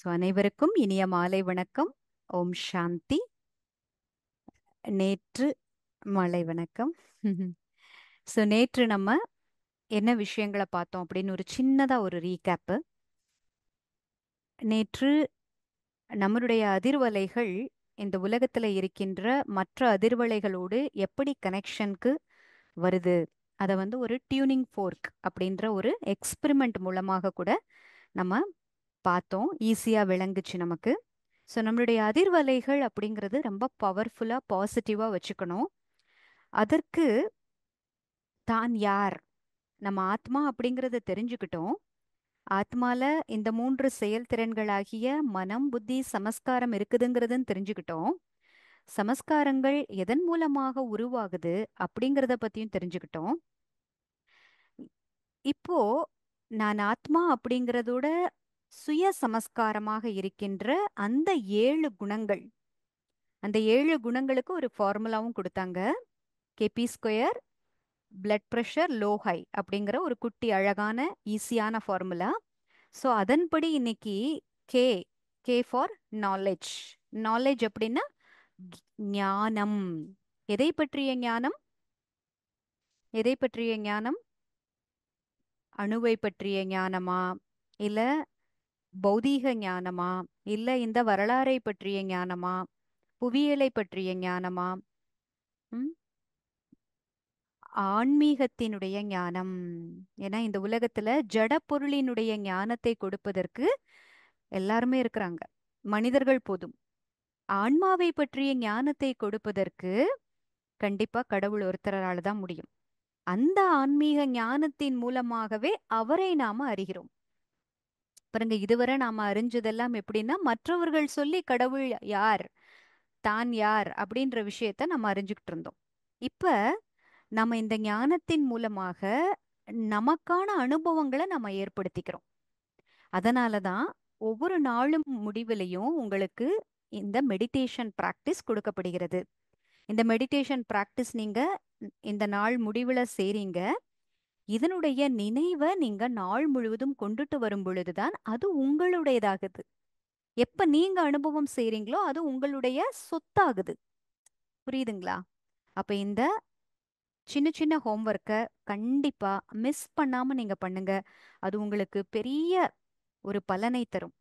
அனைவருக்கும் இனிய மாலை வணக்கம். ஓம் சாந்தி. நேற்று மாலை வணக்கம். நேற்று நம்ம என்ன விஷயங்களை பார்த்தோம் அப்படின்னு ஒரு சின்னதா ஒரு ரீகேப்பு. நேற்று நம்மளுடைய அதிர்வலைகள் இந்த உலகத்துல இருக்கின்ற மற்ற அதிர்வலைகளோடு எப்படி கனெக்ஷனுக்கு வருது, அதை ஒரு டியூனிங் ஃபோர்க் அப்படின்ற ஒரு எக்ஸ்பெரிமெண்ட் மூலமாக கூட நம்ம பார்த்தோம். ஈஸியா விளங்குச்சு நமக்கு. நம்மளுடைய அதிர்வலைகள் அப்படிங்கிறது ரொம்ப பவர்ஃபுல்லா பாசிட்டிவா வச்சுக்கணும். அதற்கு தான் யார், நம்ம ஆத்மா அப்படிங்கறத தெரிஞ்சுக்கிட்டோம். ஆத்மால இந்த மூன்று செயல்திறன்களாகிய மனம், புத்தி, சமஸ்காரம் இருக்குதுங்கிறதுன்னு தெரிஞ்சுக்கிட்டோம். சமஸ்காரங்கள் எதன் மூலமாக உருவாகுது அப்படிங்கறத பத்தியும் தெரிஞ்சுக்கிட்டோம். இப்போ நான் ஆத்மா அப்படிங்கறதோட சுய சமஸ்காரமாக இருக்கின்ற அந்த 7 குணங்கள், அந்த 7 குணங்களுக்கு ஒரு ஃபார்முலாவும் கொடுத்தாங்க. KP square blood pressure low high அப்படிங்கிற ஒரு குட்டி அழகான ஈஸியான ஃபார்முலா. அதன்படி இன்னைக்கு K K for knowledge. Knowledge அப்படின்னா ஞானம். எதை பற்றிய ஞானம்? எதை பற்றிய ஞானம்? அணுவை பற்றிய ஞானமா, இல்ல பௌதீக ஞானமா, இல்ல இந்த வரலாறை பற்றிய ஞானமா, புவியியலை பற்றிய ஞானமா? ம்? ஆன்மீகத்தினுடைய ஞானம். ஏன்னா இந்த உலகத்துல ஜட பொருளினுடைய ஞானத்தை கொடுப்பதற்கு எல்லாருமே இருக்கிறாங்க, மனிதர்கள் போதும். ஆன்மாவை பற்றிய ஞானத்தை கொடுப்பதற்கு கண்டிப்பா கடவுள் ஒருத்தரால தான் முடியும். அந்த ஆன்மீக ஞானத்தின் மூலமாகவே அவரை நாம அறிகிறோம். பாருங்க, இதுவரை நாம அறிஞ்சதெல்லாம் எப்படின்னா மற்றவர்கள் சொல்லி கடவுள் யார், தான் யார் அப்படின்ற விஷயத்த நம்ம அறிஞ்சுக்கிட்டு இருந்தோம். இப்ப நம்ம இந்த ஞானத்தின் மூலமாக நமக்கான அனுபவங்களை நம்ம ஏற்படுத்திக்கிறோம். அதனாலதான் ஒவ்வொரு நாளும் முடிவிலையும் உங்களுக்கு இந்த மெடிடேஷன் பிராக்டிஸ் கொடுக்கப்படுகிறது. இந்த மெடிடேஷன் பிராக்டிஸ் நீங்க இந்த நாள் முடிவுல செய்றீங்க. இதனுடைய நினைவை நீங்க நாள் முழுவதும் கொண்டுட்டு வரும் பொழுதுதான் அது உங்களுடையதாகுது. எப்ப நீங்க அனுபவம் செய்றீங்களோ அது உங்களுடைய சொத்தாகுது. புரியுதுங்களா? அப்ப இந்த சின்ன சின்ன ஹோம்ஒர்க்கை கண்டிப்பா மிஸ் பண்ணாம நீங்க பண்ணுங்க. அது உங்களுக்கு பெரிய ஒரு பலனை தரும்.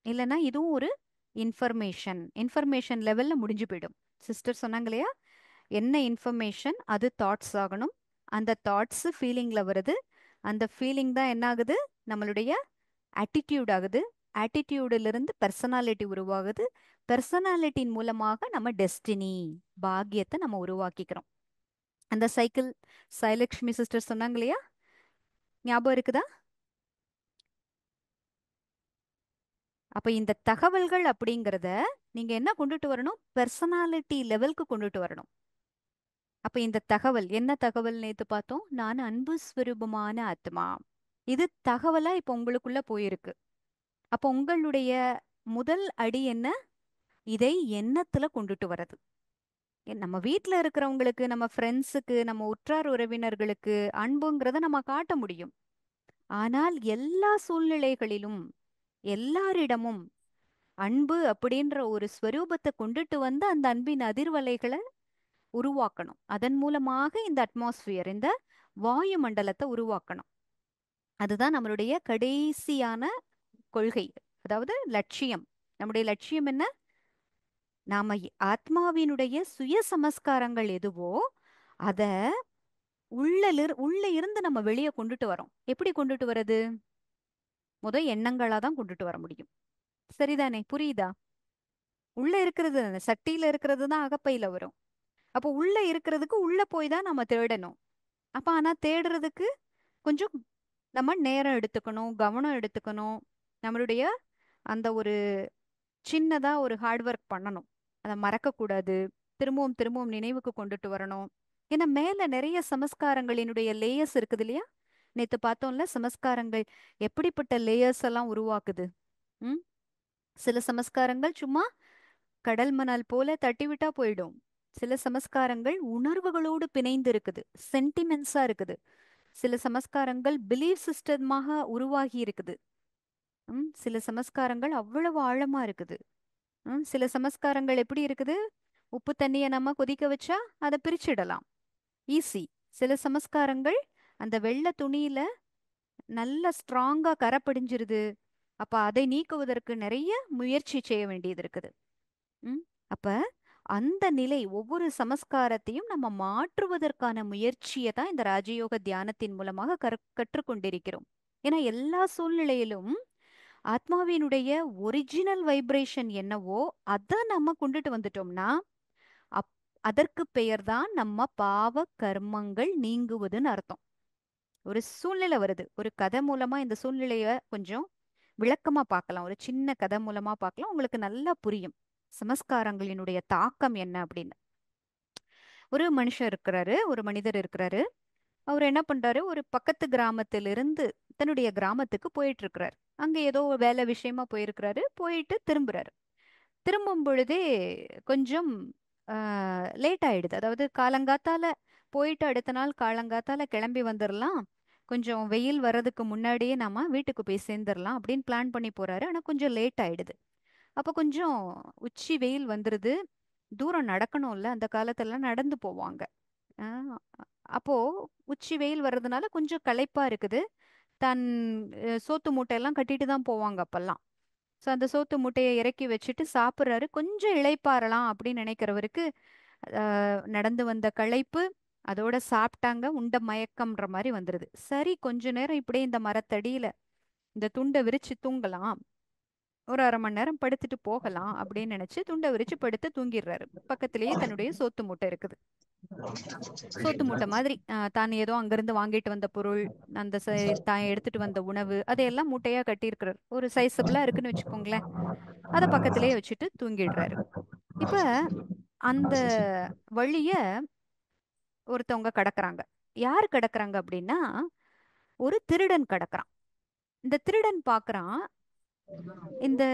இல்லைன்னா இதுவும் ஒரு இன்ஃபர்மேஷன் இன்ஃபர்மேஷன் லெவல்ல முடிஞ்சு போயிடும். சிஸ்டர் சொன்னாங்க இல்லையா, என்ன இன்ஃபர்மேஷன் அது தாட்ஸ் ஆகணும். அந்த தாட்ஸ் ஃபீலிங்ல வருது. அந்த ஃபீலிங் தான் என்ன ஆகுது, நம்மளுடைய ஆட்டிடியூட் ஆகுது. ஆட்டிடியூடுல இருந்து பெர்சனாலிட்டி உருவாகுது. பெர்சனாலிட்டியின் மூலமாக நம்ம டெஸ்டினி, பாக்கியத்தை நம்ம உருவாக்கிக்கிறோம். அந்த சைக்கிள் சைலக்ஷ்மி சிஸ்டர் சொன்னாங்க இல்லையா, ஞாபகம் இருக்குதா? அப்ப இந்த தகவல்கள் அப்படிங்கிறத நீங்க என்ன கொண்டுட்டு வரணும், பெர்சனாலிட்டி லெவலுக்கு கொண்டுட்டு வரணும். அப்ப இந்த தகவல் என்ன தகவல்? நேத்து பார்த்தோம், நான் அன்பு ஸ்வரூபமான ஆத்மா. இது தகவலா இப்ப உங்களுக்குள்ள போயிருக்கு. அப்ப உங்களுடைய முதல் அடி என்ன? இதை எண்ணத்துல கொண்டுட்டு வர்றது. நம்ம வீட்ல இருக்கிறவங்களுக்கு, நம்ம ஃப்ரெண்ட்ஸுக்கு, நம்ம உற்றார் உறவினர்களுக்கு அன்புங்கிறத நம்ம காட்ட முடியும். ஆனால் எல்லா சூழ்நிலைகளிலும் எல்லாரிடமும் அன்பு அப்படின்ற ஒரு ஸ்வரூபத்தை கொண்டுட்டு வந்து அந்த அன்பின் அதிர்வலைகளை உருவாக்கணும். அதன் மூலமாக இந்த அட்மாஸ்பியர், இந்த வாயு மண்டலத்தை உருவாக்கணும். அதுதான் நம்மளுடைய கடைசியான கொள்கை, அதாவது லட்சியம். நம்முடைய லட்சியம் என்ன? நாம ஆத்மாவினுடைய சுய சமஸ்காரங்கள் எதுவோ அத உள்ள இருந்து நம்ம வெளியே கொண்டுட்டு வரோம். எப்படி கொண்டுட்டு வர்றது? எண்ணங்களா தான் கொண்டுட்டு வர முடியும். சரிதானே? புரியுதா? உள்ள இருக்கிறது தானே, சட்டியில இருக்கிறது தான் அகப்பையில வரும். அப்போ உள்ள இருக்கிறதுக்கு உள்ள போய் தான் நம்ம தேடணும். அப்ப ஆனா தேடுறதுக்கு கொஞ்சம் நம்ம நேரம் எடுத்துக்கணும், கவனம் எடுத்துக்கணும். நம்மளுடைய அந்த ஒரு சின்னதா ஒரு ஹார்ட் ஒர்க் பண்ணணும். அதை மறக்கக்கூடாது. திரும்பவும் திரும்பவும் நினைவுக்கு கொண்டுட்டு வரணும். ஏன்னா மேல நிறைய சமஸ்காரங்களினுடைய லேயர்ஸ் இருக்குது இல்லையா? நேத்து பார்த்தோம்ல, சமஸ்காரங்கள் எப்படிப்பட்ட லேயர்ஸ் எல்லாம் உருவாக்குது. ம் சில சமஸ்காரங்கள் சும்மா கடல் மணல் போல தட்டி விட்டா போயிடும். சில சமஸ்காரங்கள் உணர்வுகளோடு பிணைந்து இருக்குது, சென்டிமெண்ட்ஸா இருக்குது. சில சமஸ்காரங்கள் பிலீஃப் சிஸ்டமாக உருவாகி இருக்குது. சில சமஸ்காரங்கள் அவ்வளவு ஆழமா இருக்குது. சில சமஸ்காரங்கள் எப்படி இருக்குது? உப்பு தண்ணியை நம்ம கொதிக்க வச்சா அதை பிரிச்சிடலாம், ஈஸி. சில சமஸ்காரங்கள் அந்த வெள்ளை துணியில நல்ல ஸ்ட்ராங்கா கரை படிஞ்சிருது. அப்ப அதை நீக்குவதற்கு நிறைய முயற்சி செய்ய வேண்டியது இருக்குது. ம் அப்ப அந்த நிலை, ஒவ்வொரு சமஸ்காரத்தையும் நம்ம மாற்றுவதற்கான முயற்சியை தான் இந்த ராஜயோக தியானத்தின் மூலமாக கற்றுக்கொண்டிருக்கிறோம். ஏன்னா எல்லா சூழ்நிலையிலும் ஆத்மாவினுடைய ஒரிஜினல் வைப்ரேஷன் என்னவோ அதை நம்ம கொண்டுட்டு வந்துட்டோம்னா அப் அதற்கு பெயர் தான் நம்ம பாவ கர்மங்கள் நீங்குவதுன்னு அர்த்தம். ஒரு சூழ்நிலை வருது, ஒரு கதை மூலமா இந்த சூழ்நிலைய கொஞ்சம் விளக்கமா பார்க்கலாம். ஒரு சின்ன கதை மூலமா பார்க்கலாம், உங்களுக்கு நல்லா புரியும் சமஸ்காரங்களினுடைய தாக்கம் என்ன அப்படின்னு. ஒரு மனுஷன் இருக்கிறாரு, ஒரு மனிதர் இருக்கிறாரு. அவர் என்ன பண்றாரு, ஒரு பக்கத்து கிராமத்திலிருந்து தன்னுடைய கிராமத்துக்கு போயிட்டு இருக்கிறாரு. அங்க ஏதோ வேலை விஷயமா போயிருக்கிறாரு. போயிட்டு திரும்புறாரு. திரும்பும் பொழுதே கொஞ்சம் லேட் ஆயிடுது. அதாவது காலங்காத்தால போயிட்டு அடுத்த நாள் காலங்காத்தால கிளம்பி வந்துடலாம், கொஞ்சம் வெயில் வர்றதுக்கு முன்னாடியே நாம வீட்டுக்கு போய் சேர்ந்துடலாம் அப்படின்னு பிளான் பண்ணி போறாரு. ஆனா கொஞ்சம் லேட் ஆயிடுது. அப்ப கொஞ்சம் உச்சி வெயில் வந்துருது. தூரம் நடக்கணும்ல, அந்த காலத்துல நடந்து போவாங்க. ஆஹ் அப்போ உச்சி வெயில் வர்றதுனால கொஞ்சம் களைப்பா இருக்குது. தன் சோத்து மூட்டையெல்லாம் கட்டிட்டு தான் போவாங்க அப்பெல்லாம். ஸோ அந்த சோத்து மூட்டையை இறக்கி வச்சுட்டு சாப்பிட்றாரு. கொஞ்சம் இளைப்பாறலாம் அப்படின்னு நினைக்கிறவருக்கு நடந்து வந்த களைப்பு, அதோட சாப்பிட்டாங்க, உண்ட மயக்கம்ன்ற மாதிரி வந்துருது. சரி, கொஞ்ச நேரம் இப்படியே இந்த மரத்தடியில இந்த துண்டை விரிச்சு தூங்கலாம், ஒரு அரை மணி நேரம் படுத்துட்டு போகலாம் அப்படின்னு நினைச்சு துண்டை விரிச்சு படுத்து தூங்கிடுறாரு. பக்கத்திலேயே தன்னுடைய சோத்து மூட்டை இருக்குது. சோத்து மூட்டை மாதிரி தான் ஏதோ அங்கிருந்து வாங்கிட்டு வந்த பொருள், அந்த தான் எடுத்துட்டு வந்த உணவு, அதையெல்லாம் மூட்டையா கட்டியிருக்கிறார். ஒரு சைஸபிளா இருக்குன்னு வச்சுக்கோங்களேன். அதை பக்கத்திலேயே வச்சுட்டு தூங்கிடுறாரு. இப்ப அந்த வழிய ஒருத்தவங்க கடக்குறாங்க. யாரு கடக்குறாங்க அப்படின்னா, ஒரு திருடன் கடக்குறான். இந்த திருடன் பார்க்கறான், இந்த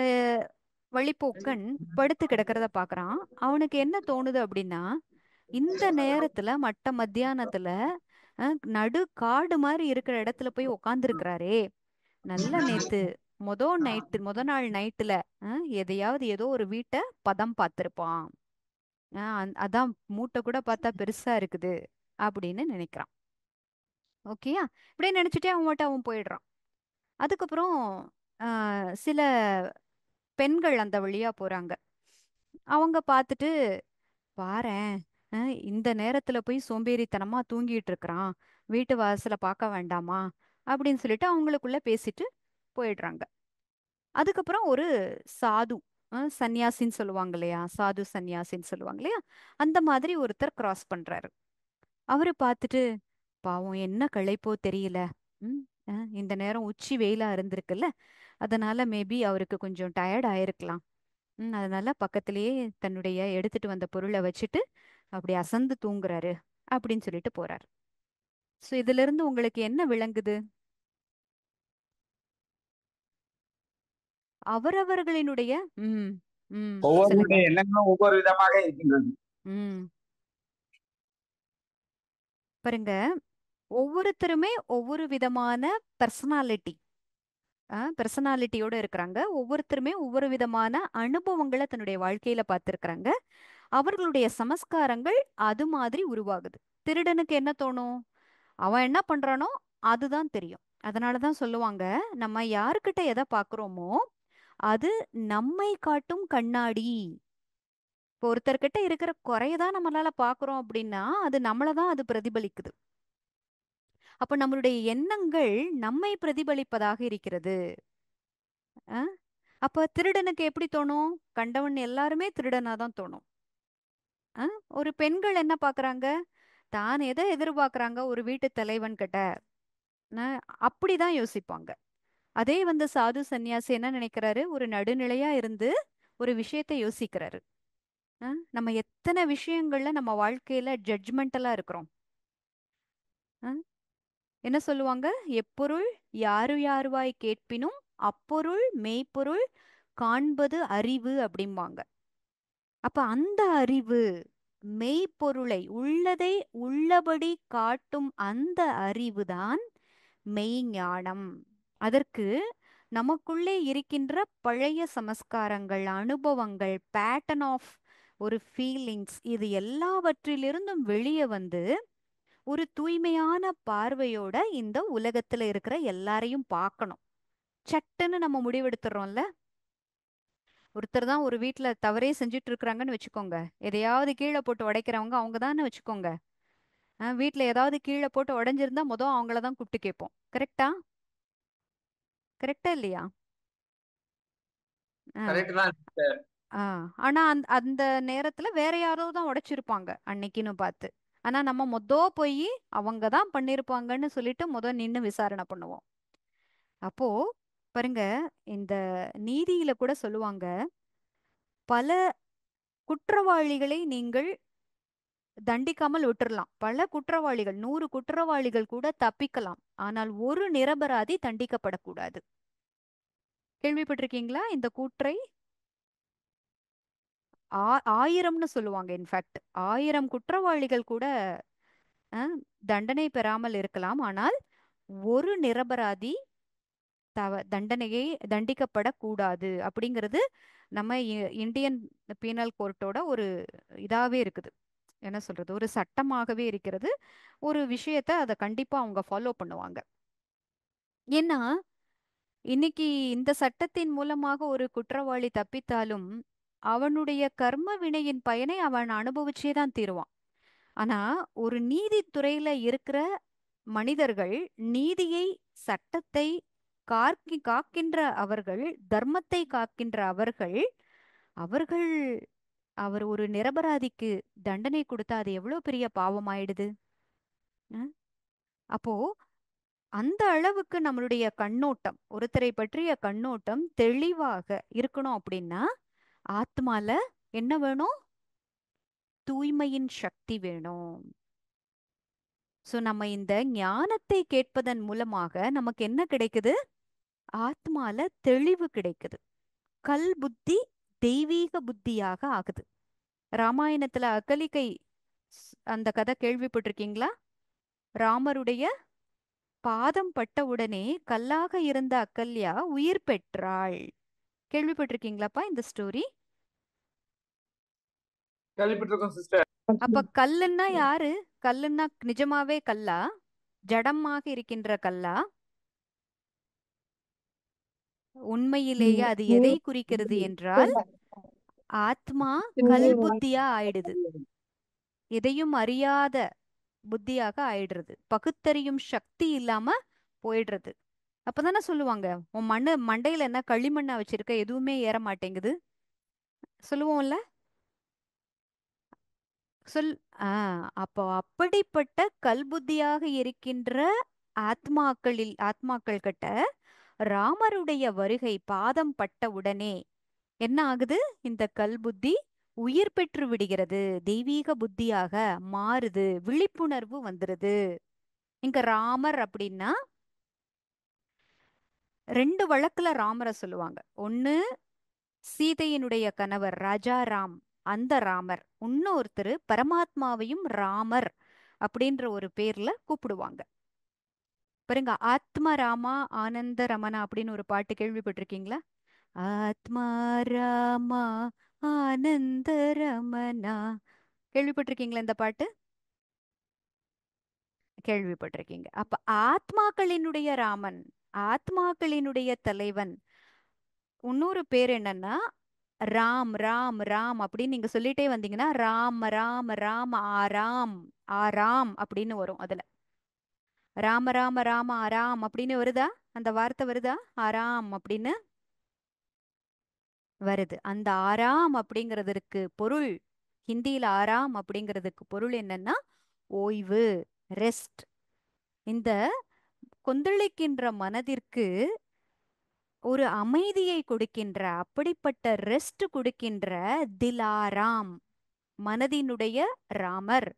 வழிப்போக்கன் படுத்து கிடக்கிறத பார்க்கறான். அவனுக்கு என்ன தோணுது அப்படின்னா, இந்த நேரத்துல மட்ட மத்தியானத்துல நடு காடு மாதிரி இருக்கிற இடத்துல போய் உக்காந்துருக்கிறாரே, நல்ல நேத்து முத நாள் நைட்டுல எதையாவது ஏதோ ஒரு வீட்டை பதம் பார்த்திருப்பான். அதான் மூட்டை கூட பார்த்தா பெருசா இருக்குது அப்படின்னு நினைக்கிறான். ஓகேயா? இப்படியே நினைச்சிட்டே அவன் மட்டும் அவன் போயிடுறான். அதுக்கப்புறம் சில பெண்கள் அந்த வழியா போறாங்க. அவங்க பார்த்துட்டு, பாரேன், இந்த நேரத்துல போய் சோம்பேறித்தனமா தூங்கிட்டு இருக்கிறான், வீட்டு வாசல பார்க்க வேண்டாமா அப்படின்னு சொல்லிட்டு அவங்களுக்குள்ள பேசிட்டு போயிடுறாங்க. அதுக்கப்புறம் ஒரு சாது, சன்னியாசின்னு சொல்லுவாங்க இல்லையா, சாது சன்னியாசின்னு சொல்லுவாங்க இல்லையா, அந்த மாதிரி ஒருத்தர் கிராஸ் பண்றாரு. அவரு பார்த்துட்டு, பாவம் என்ன களைப்போ தெரியல, ம் இந்த நேரம் உச்சி வெயிலா இருந்திருக்குல்ல, அதனால மேபி அவருக்கு கொஞ்சம் டயர்ட் ஆயிருக்கலாம். அதனால பக்கத்திலேயே தன்னுடைய எடுத்துட்டு வந்த பொருளை வச்சுட்டு அப்படி அசந்து தூங்குறாரு அப்படின்னு சொல்லிட்டு போறாரு. சோ இதுல இருந்து உங்களுக்கு என்ன விளங்குது? அவரவர்களினுடைய ம் ம் சொல்லுங்க. ஒவ்வொருவருடைய எண்ணங்களும் ஒவ்வொரு விதமாக இருக்கின்றது. ம் பாருங்க, ஒவ்வொருத்தருமே ஒவ்வொரு விதமான பர்சனாலிட்டி பர்சனாலிட்டியோட இருக்கிறாங்க. ஒவ்வொருத்தருமே ஒவ்வொரு விதமான அனுபவங்களை தன்னுடைய வாழ்க்கையில பார்த்திருக்கிறாங்க. அவர்களுடைய சமஸ்காரங்கள் அது மாதிரி உருவாகுது. திருடனுக்கு என்ன தோணும்? அவன் என்ன பண்றானோ அதுதான் தெரியும். அதனாலதான் சொல்லுவாங்க, நம்ம யாருக்கிட்ட எதை பார்க்கிறோமோ அது நம்மை காட்டும் கண்ணாடி. இப்போ ஒருத்தர்கிட்ட இருக்கிற குறையதான் நம்மளால பார்க்கிறோம் அப்படின்னா அது நம்மளதான் அது பிரதிபலிக்குது. அப்ப நம்மளுடைய எண்ணங்கள் நம்மை பிரதிபலிப்பதாக இருக்கிறது. அஹ் அப்ப திருடனுக்கு எப்படி தோணும்? கண்டவன் எல்லாருமே திருடனா தான் தோணும். ஒரு பெண்கள் என்ன பார்க்கறாங்க? தான் எதை எதிர்பார்க்கறாங்க ஒரு வீட்டு தலைவன் கிட்ட, அஹ் அப்படிதான் யோசிப்பாங்க. அதே சாது சந்நியாசி என்ன நினைக்கிறாரு? ஒரு நடுநிலையா இருந்து ஒரு விஷயத்தை யோசிக்கிறாரு. நம்ம எத்தனை விஷயங்கள்ல நம்ம வாழ்க்கையில ஜட்ஜ்மெண்டலா இருக்கிறோம். அஹ், என்ன சொல்லுவாங்க? எப்பொருள் யாரு யாருவாய் கேட்பினும் அப்பொருள் மெய்ப்பொருள் காண்பது அறிவு அப்படிம்பாங்க. அப்ப அந்த அறிவு, மெய்ப்பொருளை உள்ளதை உள்ளபடி காட்டும் அந்த அறிவுதான் மெய்ஞானம். அதற்கு நமக்குள்ளே இருக்கின்ற பழைய சமஸ்காரங்கள், அனுபவங்கள், பேட்டர்ன் ஆஃப் ஒரு ஃபீலிங்ஸ், இது எல்லாவற்றிலிருந்தும் வெளியே வந்து ஒரு தூய்மையான பார்வையோட இந்த உலகத்துல இருக்கிற எல்லாரையும் பார்க்கணும். சட்டுன்னு நம்ம முடிவெடுத்துறோம்ல. ஒருத்தர் தான் ஒரு வீட்ல தவறே செஞ்சுட்டு இருக்கிறாங்கன்னு வச்சுக்கோங்க. எதையாவது கீழே போட்டு உடைக்கிறவங்க அவங்க தான்னு வச்சுக்கோங்க. வீட்ல ஏதாவது கீழே போட்டு உடைஞ்சிருந்தா மொதல் அவங்கள தான் கூப்பிட்டு கேட்போம். கரெக்டா? கரெக்டா இல்லையா? ஆ. கரெக்ட் தான் சிஸ்டர். ஆ. ஆனா அந்த நேரத்துல வேற யாரோ தான் உடைச்சிருப்பாங்க அன்னைக்குன்னு பார்த்து. ஆனா நம்ம போய் அவங்க தான் பண்ணிருப்பாங்கன்னு சொல்லிட்டு நின்னு விசாரணை பண்ணுவோம். அப்போ பாருங்க, இந்த நீதியில கூட சொல்லுவாங்க, பல குற்றவாளிகளை நீங்கள் தண்டிக்காமல் விட்டுறலாம். பல குற்றவாளிகள், 100 குற்றவாளிகள் கூட தப்பிக்கலாம். ஆனால் ஒரு நிரபராதி தண்டிக்கப்படக்கூடாது. கேள்விப்பட்டிருக்கீங்களா இந்த கூற்றை? ஆயிரம்னு சொல்லுவாங்க. இன்ஃபேக்ட் 1000 குற்றவாளிகள் கூட தண்டனை பெறாமல் இருக்கலாம். ஆனால் ஒரு நிரபராதி தண்டனையை தண்டிக்கப்படக்கூடாது அப்படிங்கிறது நம்ம இந்தியன் பீனல் கோர்ட்டோட ஒரு இதாவே இருக்குது. என்ன சொல்றது, ஒரு சட்டமாகவே இருக்கிறது. ஒரு விஷயத்த அதை கண்டிப்பா அவங்க ஃபாலோ பண்ணுவாங்க. ஏன்னா இன்னைக்கு இந்த சட்டத்தின் மூலமாக ஒரு குற்றவாளி தப்பித்தாலும் அவனுடைய கர்ம வினையின் பயனை அவன் அனுபவிச்சே தான் தீருவான். ஆனா ஒரு நீதித்துறையில இருக்கிற மனிதர்கள், நீதியை, சட்டத்தை காக்கின்ற அவர்கள், தர்மத்தை காக்கின்ற அவர்கள், அவர்கள் அவர் ஒரு நிரபராதிக்கு தண்டனை கொடுத்தா அது எவ்வளவு பெரிய பாவமாயிடுது. அஹ் அப்போ அந்த அளவுக்கு நம்மளுடைய கண்ணோட்டம், ஒருத்தரை பற்றிய கண்ணோட்டம் தெளிவாக இருக்கணும். அப்படின்னா ஆத்மால என்ன வேணும்? தூய்மையின் சக்தி வேணும். சோ நம்ம இந்த ஞானத்தை கேட்பதன் மூலமாக நமக்கு என்ன கிடைக்குது? ஆத்மால தெளிவு கிடைக்குது. கல் புத்தி தெய்வீக புத்தியாக ஆகுது. ராமாயணத்துல அகலிகை அந்த கதை கேள்விப்பட்டிருக்கீங்களா? ராமருடைய பாதம் பட்ட உடனே கல்லாக இருந்த அகல்யா உயிர் பெற்றாள். கேள்விப்பட்டிருக்கீங்களாப்பா இந்த ஸ்டோரி? கேள்விப்பட்டிருக்கோம் சிஸ்டர். அப்ப கல்லுன்னா யாரு? கல்லுன்னா நிஜமாவே கல்லா? ஜடமாக இருக்கின்ற கல்லா? உண்மையிலேயே அது எதை குறிக்கிறது என்றால் ஆத்மா கல் புத்தியா ஆயிடுது. எதையும் அறியாத புத்தியாக ஆயிடுறது. பகுத்தறியும் சக்தி இல்லாம போயிடுறது. அப்பதானே சொல்லுவாங்க, உன் மண்டையில என்ன களிமண்ணா வச்சிருக்க, எதுவுமே ஏற மாட்டேங்குது சொல்லுவோம்ல. சொல் ஆ அப்போ அப்படிப்பட்ட கல்புத்தியாக இருக்கின்ற ஆத்மாக்கள் கிட்ட ராமருடைய வருகை பாதம் பட்ட உடனே என்ன ஆகுது? இந்த கல்புத்தி உயிர் பெற்று விடுகிறது, தெய்வீக புத்தியாக மாறுது, விழிப்புணர்வு வந்துருது. இங்க ராமர் அப்படின்னா ரெண்டு வழக்குல ராமரை சொல்லுவாங்க. ஒண்ணு சீதையினுடைய கணவர் ராஜா ராம், அந்த ராமர். இன்னொருத்தர் பரமாத்மாவையும் ராமர் அப்படின்ற ஒரு பேர்ல கூப்பிடுவாங்க. பாருங்க, ஆத்ம ராமா ஆனந்த ரமணா அப்படின்னு ஒரு பாட்டு கேள்விப்பட்டிருக்கீங்களா? ஆத்மா ராமா ஆனந்த ரமணா. கேள்விப்பட்டிருக்கீங்களா இந்த பாட்டு? கேள்விப்பட்டிருக்கீங்க. அப்ப ஆத்மாக்களினுடைய ராமன், ஆத்மாக்களினுடைய தலைவன். இன்னொரு பேர் என்னன்னா ராம் ராம் ராம் அப்படின்னு நீங்க சொல்லிட்டே வந்தீங்கன்னா ராம ராம ராம ஆராம், ஆராம் அப்படின்னு வரும். அதுல ராம ராம ராம ஆராம் அப்படின்னு வருதா? அந்த வார்த்தை வருதா? ஆராம் அப்படின்னு வருது. அந்த ஆராம் அப்படிங்கிறதுக்கு பொருள், ஹிந்தியில ஆராம் அப்படிங்கிறதுக்கு பொருள் என்னன்னா ஓய்வு, ரெஸ்ட். இந்த கொந்தளிக்கின்ற மனதிற்கு ஒரு அமைதியை கொடுக்கின்ற, அப்படிப்பட்ட ரெஸ்ட் கொடுக்கின்ற திலாராம், மனதினுடைய ராமர்,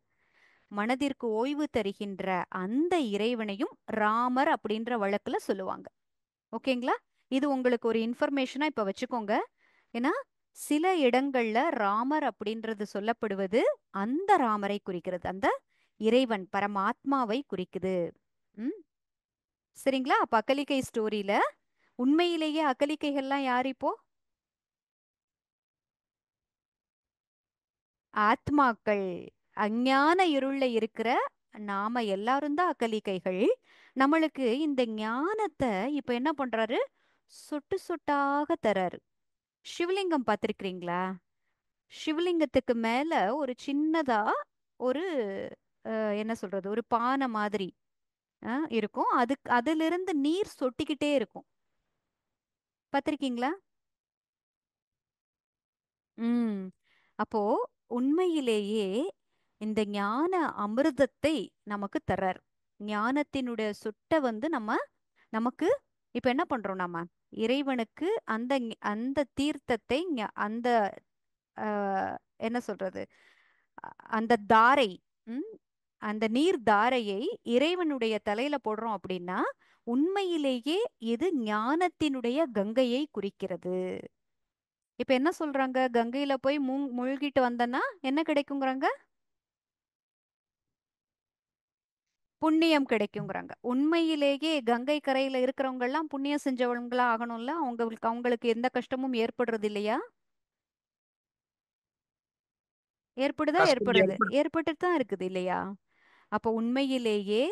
மனதிற்கு ஓய்வு தருகின்ற அந்த இறைவனையும் ராமர் அப்படின்ற வழக்குல சொல்லுவாங்க. ஓகேங்களா? இது உங்களுக்கு ஒரு இன்ஃபர்மேஷனா இப்ப வச்சுக்கோங்க. ஏன்னா சில இடங்கள்ல ராமர் அப்படின்றது சொல்லப்படுவது அந்த ராமரை குறிக்கிறது, அந்த இறைவன் பரமாத்மாவை குறிக்குது. ம் சரிங்களா? அப்ப அக்கலிகை ஸ்டோரியில உண்மையிலேயே அகலிக்கைகள்லாம் யார் இப்போ? ஆத்மாக்கள். அஞ்ஞான இருள்ல இருக்கிற நாம எல்லாரும் தான் அகலிகைகள். நம்மளுக்கு இந்த ஞானத்தை இப்ப என்ன பண்றாரு? சொட்டு சொட்டாக தராரு. சிவலிங்கம் பார்த்திருக்கிறீங்களா? சிவலிங்கத்துக்கு மேல ஒரு சின்னதா ஒரு என்ன சொல்றது, ஒரு பானை மாதிரி இருக்கும். அதிலிருந்து நீர் சொட்டிக்கிட்டே இருக்கும். பார்த்திருக்கீங்களா? ம். அப்போ உண்மையிலேயே இந்த ஞான அமிர்தத்தை நமக்கு தர்றார். ஞானத்தினுடைய சுட்ட நமக்கு இப்ப என்ன பண்றோம் நாம? இறைவனுக்கு அந்த தீர்த்தத்தை அந்த என்ன சொல்றது, அந்த தாரை, ம், அந்த நீர் தாரையை இறைவனுடைய தலையில போடுறோம் அப்படின்னா உண்மையிலேயே இது ஞானத்தினுடைய கங்கையை குறிக்கிறது. இப்ப என்ன சொல்றாங்க? கங்கையில போய் மூழ்கிட்டு வந்தனா என்ன கிடைக்குங்கிறாங்க? புண்ணியம் கிடைக்குங்கிறாங்க. உண்மையிலேயே கங்கை கரையில இருக்கிறவங்க எல்லாம் புண்ணியம் செஞ்சவங்களா ஆகணும்ல? அவங்களுக்கு எந்த கஷ்டமும் ஏற்படுறது இல்லையா? ஏற்படுதா? கஷ்டம் ஏற்படுறது, ஏற்படும். ஏற்பட்டுட்டு தான் இருக்குது இல்லையா? அப்ப உண்மையிலேயே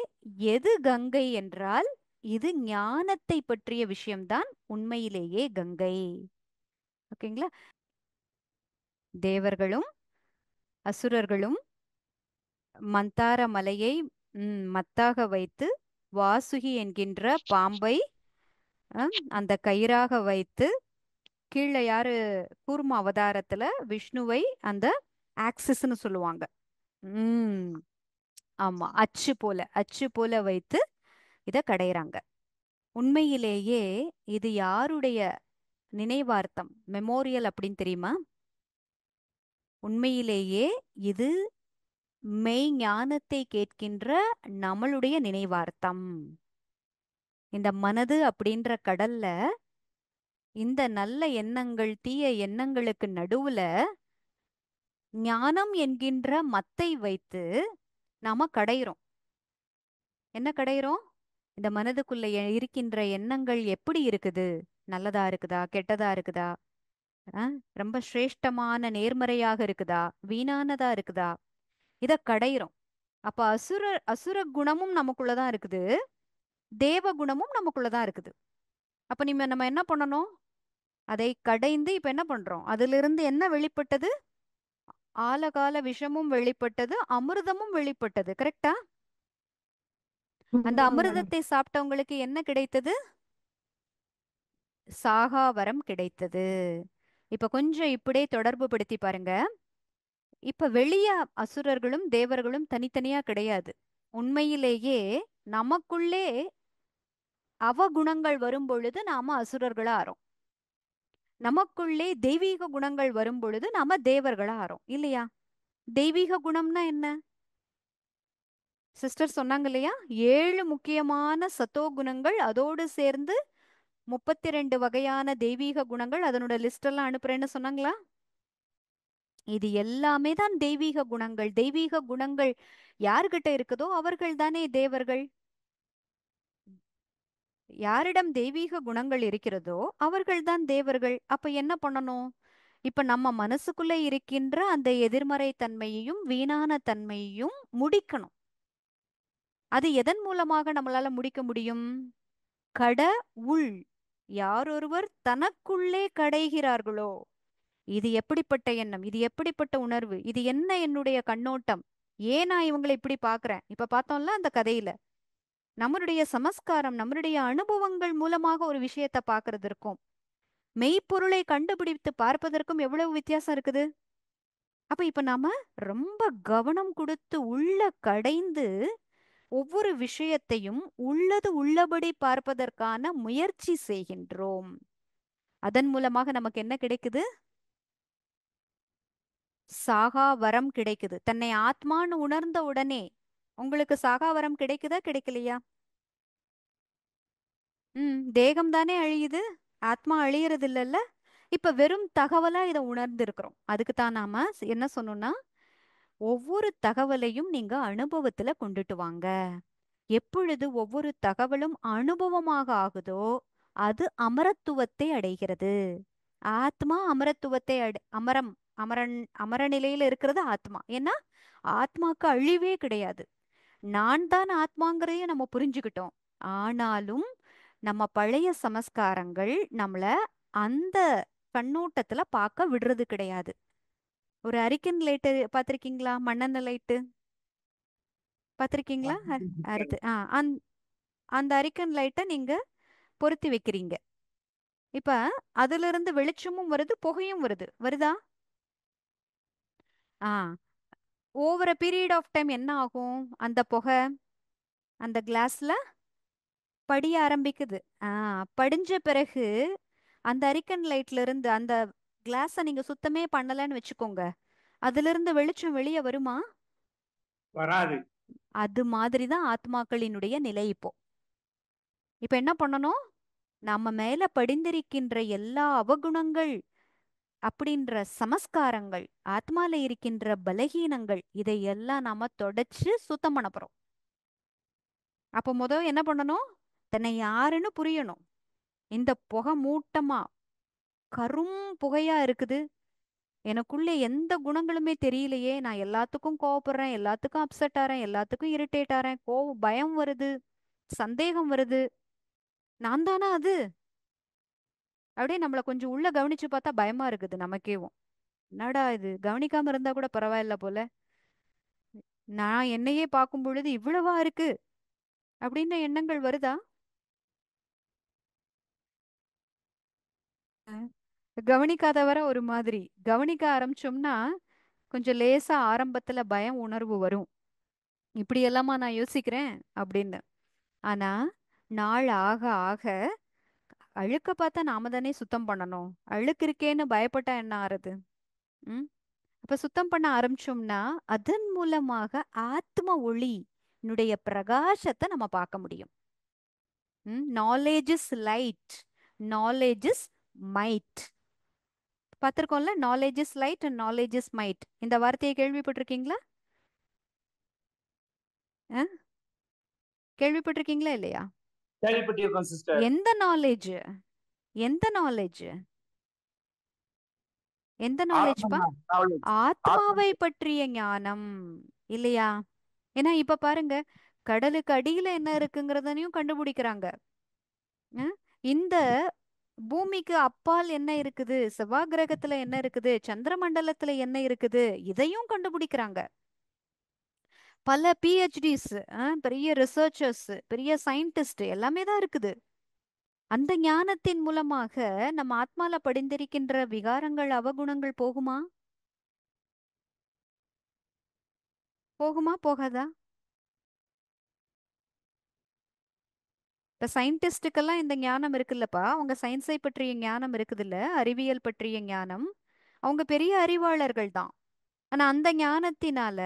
எது கங்கை என்றால் இது ஞானத்தை பற்றிய விஷயம்தான் உண்மையிலேயே கங்கை. ஓகேங்களா? தேவர்களும் அசுரர்களும் மந்தார மலையை மத்தாக வைத்து வாசுகி என்கின்ற பாம்பை அந்த கயிறாக வைத்து கீழே யாரு? கூர்ம அவதாரத்துல விஷ்ணுவை அந்த ஆக்சிஸ்னு சொல்லுவாங்க. ம். ஆமா, அச்சு போல வைத்து இத கடையறாங்க. உண்மையிலேயே இது யாருடைய நினைவார்த்தம், மெமோரியல் அப்படின்னு தெரியுமா? உண்மையிலேயே இது மெய் ஞானத்தை கேட்கின்ற நம்மளுடைய நினைவார்த்தம். இந்த மனது அப்படின்ற கடல்ல இந்த நல்ல எண்ணங்கள் தீய எண்ணங்களுக்கு நடுவுல ஞானம் என்கின்ற மத்தை வைத்து நாம கடையிறோம். என்ன கடையிறோம்? இந்த மனதுக்குள்ள இருக்கின்ற எண்ணங்கள் எப்படி இருக்குது? நல்லதா இருக்குதா, கெட்டதா இருக்குதா, ரொம்ப சிரேஷ்டமான நேர்மறையாக இருக்குதா, வீணானதா இருக்குதா, இத கடையிறோம். அப்ப அசுர அசுர குணமும் நமக்குள்ளதான் இருக்குது, தேவ குணமும் நமக்குள்ளதான் இருக்குது. அப்ப நம்ம என்ன பண்ணணும்? அதை கடைந்து இப்ப என்ன பண்றோம்? அதிலிருந்து என்ன வெளிப்பட்டது? ஆலகால விஷமும் வெளிப்பட்டது, அமிர்தமும் வெளிப்பட்டது. கரெக்டா? அந்த அமிர்தத்தை சாப்பிட்டவங்களுக்கு என்ன கிடைத்தது? சாகா வரம் கிடைத்தது. இப்ப கொஞ்சம் இப்படியே தொடர்பு படுத்தி பாருங்க. இப்ப வெளிய அசுரர்களும் தேவர்களும் தனித்தனியா கிடையாது. உண்மையிலேயே நமக்குள்ளே அவகுணங்கள் வரும் பொழுது நாம அசுரர்களா ஆறோம். நமக்குள்ளே தெய்வீக குணங்கள் வரும் பொழுது நாம தேவர்களா ஆறோம் இல்லையா? தெய்வீக குணம்னா என்ன? சிஸ்டர் சொன்னாங்க இல்லையா? 7 முக்கியமான சத்தோ குணங்கள், அதோடு சேர்ந்து 32 வகையான தெய்வீக குணங்கள், அதனோட லிஸ்ட் எல்லாம் அனுப்புறேன்னு சொன்னாங்களா? இது எல்லாமே தான் தெய்வீக குணங்கள். தெய்வீக குணங்கள் யார்கிட்ட இருக்குதோ அவர்கள் தானே தேவர்கள். யாரிடம் தெய்வீக குணங்கள் இருக்கிறதோ அவர்கள்தான் தேவர்கள். அப்ப என்ன பண்ணணும்? இப்ப நம்ம மனசுக்குள்ள இருக்கின்ற அந்த எதிர்மறை தன்மையையும் வீணான தன்மையையும் முடிக்கணும். அது எதன் மூலமாக நம்மளால முடிக்க முடியும்? கட உள். யாரொருவர் தனக்குள்ளே கடைகிறார்களோ, இது எப்படிப்பட்ட எண்ணம், இது எப்படிப்பட்ட உணர்வு, இது என்ன என்னுடைய கண்ணோட்டம், ஏன் நான் இவங்களை இப்படி பாக்குறேன்? இப்ப பார்த்தோம்ல அந்த கதையில நம்மளுடைய சமஸ்காரம், நம்மளுடைய அனுபவங்கள் மூலமாக ஒரு விஷயத்தை பார்க்கறதற்கும் மெய்ப்பொருளை கண்டுபிடித்து பார்ப்பதற்கும் எவ்வளவு வித்தியாசம் இருக்குது. அப்ப இப்ப நாம ரொம்ப கவனம் கொடுத்து உள்ள கடைந்து ஒவ்வொரு விஷயத்தையும் உள்ளது உள்ளபடி பார்ப்பதற்கான முயற்சி செய்கின்றோம். அதன் மூலமாக நமக்கு என்ன கிடைக்குது? சாகா வரம் கிடைக்குது. தன்னை ஆத்மான்னு உணர்ந்த உடனே உங்களுக்கு சாகா வரம் கிடைக்குதா, கிடைக்கலையா? தேகம் தானே அழியுது, ஆத்மா அழியறது இல்லைல்ல. இப்ப வெறும் தகவலா இதை உணர்ந்திருக்கிறோம். அதுக்கு தான் நாம என்ன சொன்னோம்னா, ஒவ்வொரு தகவலையும் நீங்க அனுபவத்துல கொண்டுட்டு வாங்க. எப்பொழுது ஒவ்வொரு தகவலும் அனுபவமாக ஆகுதோ அது அமரத்துவத்தை அடைகிறது. ஆத்மா அமரத்துவத்தை அமரம், அமரன், அமர நிலையில இருக்கிறது ஆத்மா. ஏன்னா ஆத்மாக்கு அழிவே கிடையாது. நான் தான் ஆத்மாங்கிறதையும் நம்ம புரிஞ்சுக்கிட்டோம். ஆனாலும் நம்ம பழைய சமஸ்காரங்கள் நம்மள அந்த கண்ணோட்டத்துல பார்க்க விடுறது கிடையாது. ஒரு அரிக்கன் லைட்டு பார்த்திருக்கீங்களா? மண்ணெண்ணெய் லைட்டு பார்த்திருக்கீங்களா? அறுத்து அந்த அரிக்கன் லைட்டை நீங்க பொருத்தி வைக்கிறீங்க. இப்ப அதுல இருந்து வெளிச்சமும் வருது, புகையும் வருது. வருதா? Ah over a period of time என்ன ஆகும்? அந்த புகை அந்த கிளாஸ்ல படிய ஆரம்பிக்குது. ஆ படிஞ்ச பிறகு அந்த அரிக்கன் லைட்ல இருந்து அந்த கிளாஸை நீங்க சுத்தமே பண்ணலன்னு வச்சுக்கோங்க, அதுல இருந்து வெளிச்சம் வெளியே வருமா? வராது. அது மாதிரி தான் ஆத்மாக்களினுடைய நிலை இப்போ. இப்ப என்ன பண்ணணும்? நம்ம மேல படிந்திருக்கின்ற எல்லா அவகுணங்கள் அப்படின்ற சமஸ்காரங்கள், ஆத்மால இருக்கின்ற பலகீனங்கள், இதையெல்லாம் நாம தொடச்சு சுத்தம் பண்ண போறோம். அப்ப என்ன பண்ணணும்? தன்னை யாருன்னு புரியணும். இந்த புகை மூட்டமா கரும் புகையா இருக்குது, எனக்குள்ள எந்த குணங்களுமே தெரியலையே, நான் எல்லாத்துக்கும் கோவப்படுறேன், எல்லாத்துக்கும் அப்செட் ஆறேன், எல்லாத்துக்கும் இரிட்டேட் ஆறேன், பயம் வருது, சந்தேகம் வருது, நான் தானா அது? அப்படியே நம்மள கொஞ்சம் உள்ள கவனிச்சு பார்த்தா பயமா இருக்குது நமக்கேவும். என்னடா இது, கவனிக்காம இருந்தா கூட பரவாயில்ல போல, நான் என்னையே பார்க்கும் பொழுது இவ்வளவா இருக்கு அப்படின்ற எண்ணங்கள் வருதா? அஹ் கவனிக்காத வர ஒரு மாதிரி, கவனிக்க ஆரம்பிச்சோம்னா கொஞ்சம் லேசா ஆரம்பத்துல பயம் உணர்வு வரும். இப்படி எல்லாமா நான் யோசிக்கிறேன் அப்படின்னு. ஆனா நாள் ஆக ஆக அழுக்க பார்த்தா நாம தானே சுத்தம் பண்ணணும். அழுக்கு இருக்கேன்னு பயப்பட்டா என்ன ஆறுது? ம் அப்ப சுத்தம் பண்ண ஆரம்பிச்சோம்னா அதன் மூலமாக ஆத்ம ஒளி னுடைய பிரகாசத்தை நம்ம பார்க்க முடியும். Knowledge is light, knowledge is might. பார்த்திருக்கோம்ல, knowledge is light and knowledge is might. இந்த வார்த்தையை கேள்விப்பட்டிருக்கீங்களா? அஹ்? கேள்விப்பட்டிருக்கீங்களா இல்லையா? கேள்விப்பட்டிருக்கோம் சிஸ்டர். எந்த நாலேஜ்? எந்த நாலேஜ்? எந்த நாலேஜ்ப்பா? ஆத்மா knowledge. ஆத்மா ஆத்மாவை பற்றிய ஞானம், இல்லையா? ஏன்னா இப்ப பாருங்க, கடலுக்கு அடியில என்ன இருக்குங்கிறதையும் கண்டுபிடிக்கிறாங்க. அஹ்? இந்த பூமிக்கு அப்பால் என்ன இருக்குது, செவ்வாய் கிரகத்துல என்ன இருக்குது, சந்திர மண்டலத்துல என்ன இருக்குது, இதையும் கண்டுபிடிக்கிறாங்க. பல பிஹெச்டிஸ், பெரிய ரிசர்ச்சர்ஸ், பெரிய சயின்டிஸ்ட் எல்லாமே தான் இருக்குது. அந்த ஞானத்தின் மூலமாக நம்ம ஆத்மால படிந்திருக்கின்ற விகாரங்கள் அவகுணங்கள் போகுமா? போகுமா போகாதா? இப்ப சயின்டிஸ்டுக்கெல்லாம் இந்த ஞானம் இருக்குல்லப்பா, அவங்க சயின்ஸை பற்றிய ஞானம் இருக்குதுல்ல, அறிவியல் பற்றிய ஞானம், அவங்க பெரிய அறிவாளர்கள் தான். ஆனா அந்த ஞானத்தினால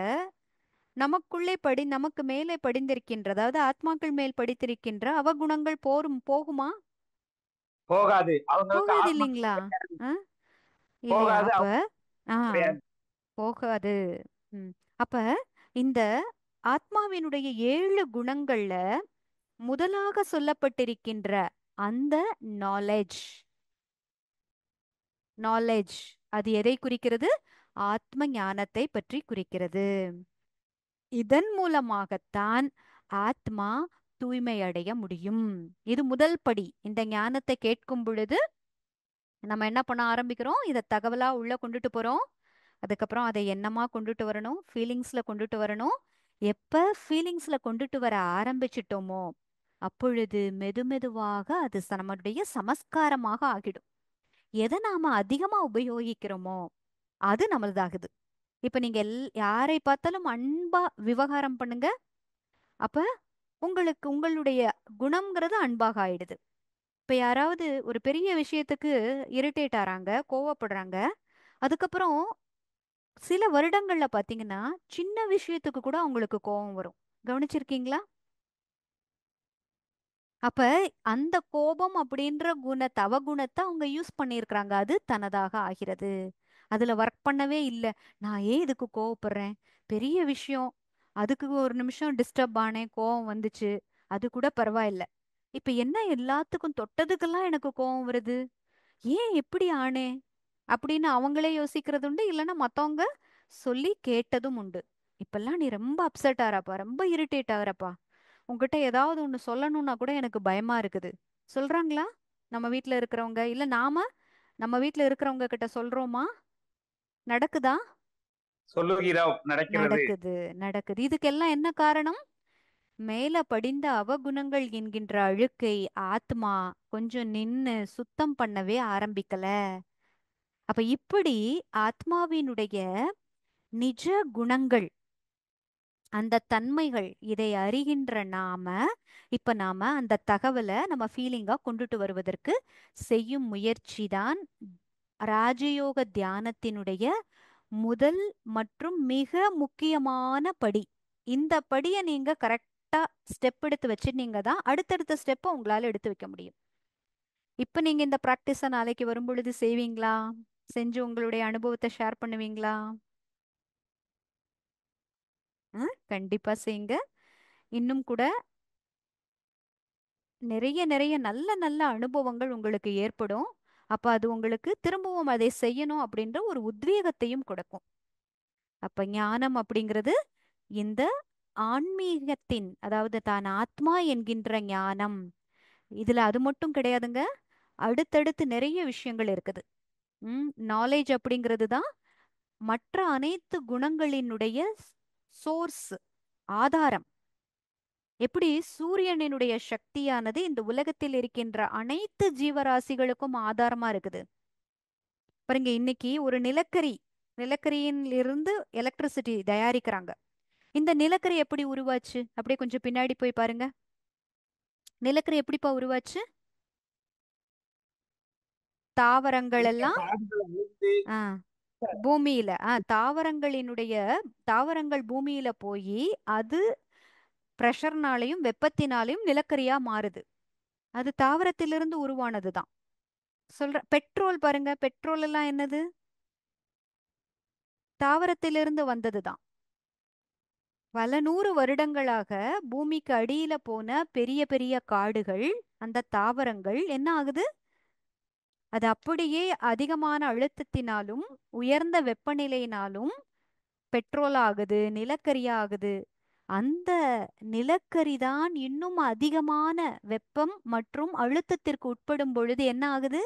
நமக்குள்ளே நமக்கு மேலே படிந்திருக்கின்ற, அதாவது ஆத்மாக்கள் மேல் படித்திருக்கின்ற அவகுணங்கள் போகுமா? போகாது. அவங்களுக்கு போகாது ஆத்மா இல்லைங்களா? ஆ? இல்லையா? போகாது. அப்ப அவங்க ஆ கிடையாது. போகாது. ம். அப்ப இந்த ஆத்மாவினுடைய 7 குணங்கள்ல முதலாக சொல்லப்பட்டிருக்கின்ற அந்த நாலேஜ், நாலேஜ் அது எதை குறிக்கிறது? ஆத்ம ஞானத்தை பற்றி குறிக்கிறது. இதன் மூலமாகத்தான் ஆத்மா தூய்மை அடைய முடியும். இது முதல் படி. இந்த ஞானத்தை கேட்கும் பொழுது நம்ம என்ன பண்ண ஆரம்பிக்கிறோம்? இதை தகவலா உள்ள கொண்டுட்டு போறோம். அதுக்கப்புறம் அதை எண்ணமா கொண்டுட்டு வரணும், ஃபீலிங்ஸ்ல கொண்டுட்டு வரணும். எப்ப ஃபீலிங்ஸ்ல கொண்டுட்டு வர ஆரம்பிச்சிட்டோமோ அப்பொழுது மெதுமெதுவாக அது நம்மளுடைய சமஸ்காரமாக ஆகிடும். எதை நாம அதிகமா உபயோகிக்கிறோமோ அது நம்மளதாகுது. இப்ப நீங்க யாரை பார்த்தாலும் அன்பா விவகாரம் பண்ணுங்க, அப்ப உங்களுக்கு உங்களுடைய குணம்ங்கிறது அன்பாக ஆயிடுது. இப்ப யாராவது ஒரு பெரிய விஷயத்துக்கு இரிட்டேட் ஆறாங்க, கோவப்படுறாங்க, அதுக்கப்புறம் சில வருடங்கள்ல பாத்தீங்கன்னா சின்ன விஷயத்துக்கு கூட அவங்களுக்கு கோபம் வரும். கவனிச்சிருக்கீங்களா? அப்ப அந்த கோபம் அப்படின்ற அவகுணத்தை அவங்க யூஸ் பண்ணியிருக்கிறாங்க, அது தனதாக ஆகிறது. அதுல ஒர்க் பண்ணவே இல்லை. நான் ஏன் இதுக்கு கோவப்படுறேன்? பெரிய விஷயம், அதுக்கு ஒரு நிமிஷம் டிஸ்டர்ப் ஆனேன், கோவம் வந்துச்சு, அது கூட பரவாயில்ல. இப்ப என்ன எல்லாத்துக்கும் தொட்டதுக்கெல்லாம் எனக்கு கோவம் வருது, ஏன் எப்படி ஆனேன் அப்படின்னு அவங்களே யோசிக்கிறது உண்டு, இல்லைன்னா மத்தவங்க சொல்லி கேட்டதும் உண்டு. இப்பெல்லாம் நீ ரொம்ப அப்செட் ஆறப்பா, ரொம்ப இரிட்டேட் ஆகுறப்பா, உன்கிட்ட ஏதாவது ஒண்ணு சொல்லணும்னா கூட எனக்கு பயமா இருக்குது, சொல்றாங்களா? நம்ம வீட்ல இருக்கிறவங்க இல்ல நாம நம்ம வீட்ல இருக்கிறவங்க கிட்ட சொல்றோமா? நடக்குதா? சொல்லுகிறோம், நடக்கிறது. நடக்குது, நடக்குது. இதுக்கெல்லாம் என்ன காரணம்? மேல படிந்த அவகுணங்கள் என்கின்ற அழுக்கை ஆத்மா கொஞ்சம் நின்னு சுத்தம் பண்ணவே ஆரம்பிக்கல. அப்ப இப்படி ஆத்மாவினுடைய நிஜ குணங்கள், அந்த தன்மைகள், இதை அறிகின்ற நாம இப்ப நாம அந்த தகவலை நம்ம ஃபீலிங்கா கொண்டுட்டு வருவதற்கு செய்யும் முயற்சி தான் ராஜயோக தியானத்தினுடைய முதல் மற்றும் மிக முக்கியமான படி. இந்த படியை நீங்க கரெக்டா ஸ்டெப் எடுத்து வச்சிருந்தீங்க தான் அடுத்தடுத்த ஸ்டெப்பை உங்களால எடுத்து வைக்க முடியும். இப்ப நீங்க இந்த பிராக்டிஸ நாளைக்கு வரும் பொழுது செய்வீங்களா? செஞ்சு உங்களுடைய அனுபவத்தை ஷேர் பண்ணுவீங்களா? கண்டிப்பா செய்யுங்க. இன்னும் கூட நிறைய நிறைய நல்ல நல்ல அனுபவங்கள் உங்களுக்கு ஏற்படும். அப்ப அது உங்களுக்கு திரும்பவும் அதை செய்யணும் அப்படின்ற ஒரு உத்வேகத்தையும் கொடுக்கும். அப்ப ஞானம் அப்படிங்கிறது இந்த ஆன்மீகத்தின், அதாவது தான் ஆத்மா என்கின்ற ஞானம். இதுல அது மட்டும் கிடையாதுங்க, அடுத்தடுத்து நிறைய விஷயங்கள் இருக்குது. நாலேஜ் அப்படிங்கிறது தான் மற்ற அனைத்து குணங்களினுடைய சோர்ஸ், ஆதாரம். எப்படி சூரியனினுடைய சக்தியானது இந்த உலகத்தில் இருக்கின்ற அனைத்து ஜீவராசிகளுக்கும் ஆதாரமா இருக்குது. பாருங்க, இன்னைக்கு ஒரு நிலக்கரியின் இருந்து எலக்ட்ரிசிட்டி தயாரிக்கிறாங்க. இந்த நிலக்கரி எப்படி உருவாச்சு? அப்படியே கொஞ்சம் பின்னாடி போய் பாருங்க. நிலக்கரி எப்படிப்பா உருவாச்சு? தாவரங்கள் இருக்க எல்லாம் காடுகளை அழித்து ஆ பூமியில தாவரங்களினுடைய தாவரங்கள் பூமியில போய் அது பிரஷர்னாலையும் வெப்பத்தினாலையும் நிலக்கரியா மாறுது. அது தாவரத்திலிருந்து உருவானதுதான். பெட்ரோல் பாருங்க, பெட்ரோல் எல்லாம் என்னது? தாவரத்திலிருந்து வந்ததுதான். பல நூறு வருடங்களாக பூமிக்கு அடியில போன பெரிய பெரிய காடுகள், அந்த தாவரங்கள் என்ன ஆகுது? அது அப்படியே அதிகமான அழுத்தத்தினாலும் உயர்ந்த வெப்பநிலையினாலும் பெட்ரோல் ஆகுது, நிலக்கரியா ஆகுது. அந்த நிலக்கரி தான் இன்னும் அதிகமான வெப்பம் மற்றும் அழுத்தத்திற்கு உட்படும் பொழுது என்ன ஆகுது?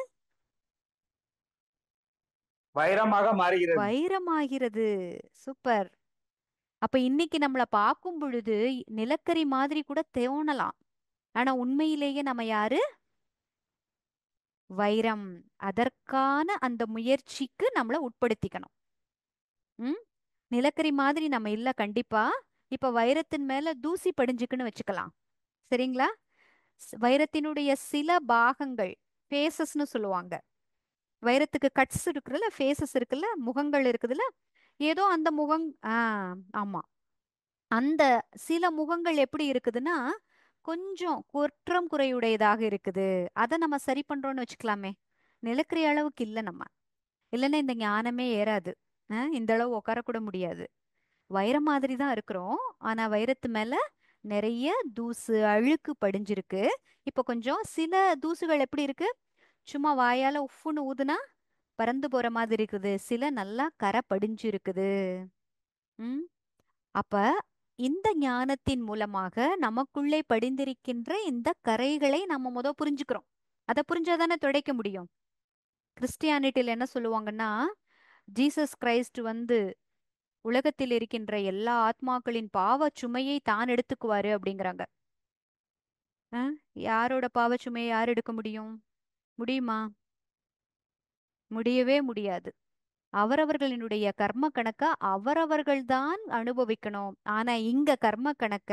வைரமாக மாறுகிறது. வைரமாகிறது. சூப்பர். அப்ப இன்னைக்கு நம்மள பார்க்கும் பொழுது நிலக்கரி மாதிரி கூட தோணலாம். ஆனா உண்மையிலேயே நம்ம யாரு? வைரம். அதற்கான அந்த முயற்சிக்கு நம்மள உட்படுத்திக்கணும். ம் நிலக்கரி மாதிரி நம்ம இல்ல கண்டிப்பா. இப்ப வைரத்தின் மேல தூசி படிஞ்சுக்குன்னு வச்சுக்கலாம். சரிங்களா? வைரத்தினுடைய சில பாகங்கள், ஃபேசஸ்னு சொல்லுவாங்க. வைரத்துக்கு கட்ஸ் இருக்குல்ல, ஃபேசஸ் இருக்குல்ல, முகங்கள் இருக்குதுல்ல, ஏதோ அந்த முகம் ஆமா, அந்த சில முகங்கள் எப்படி இருக்குதுன்னா கொஞ்சம் குற்றம் குறையுடையதாக இருக்குது. அதை நம்ம சரி பண்றோம்னு வச்சுக்கலாமே. நிலக்கரி அளவுக்கு இல்ல நம்ம. இல்லைன்னா இந்த ஞானமே ஏறாது. இந்த அளவு உட்காரக்கூட முடியாது. வைரம் மாதிரி தான் இருக்கிறோம். ஆனா வைரத்து மேல நிறைய தூசு அழுக்கு படிஞ்சிருக்கு. இப்ப கொஞ்சம் சில தூசுகள் எப்படி இருக்கு? சும்மா வாயால உஃப்னு ஊதுனா பறந்து போற மாதிரி இருக்குது. சில நல்லா கரை படிஞ்சு இருக்குது. ம் அப்ப இந்த ஞானத்தின் மூலமாக நமக்குள்ளே படிந்திருக்கின்ற இந்த கரைகளை நம்ம புரிஞ்சுக்கிறோம். அதை புரிஞ்சாதானே துடைக்க முடியும். கிறிஸ்டியானிட்டில என்ன சொல்லுவாங்கன்னா, ஜீசஸ் கிரைஸ்ட் வந்து உலகத்தில் இருக்கின்ற எல்லா ஆத்மாக்களின் பாவ சுமையை தான் எடுத்துக்குவாரு அப்படிங்கிறாங்க. அஹ், யாரோட பாவ சுமையை யார் எடுக்க முடியும்? முடியுமா? முடியவே முடியாது. அவரவர்களினுடைய கர்ம கணக்க அவரவர்கள்தான் அனுபவிக்கணும். ஆனா இங்க கர்ம கணக்க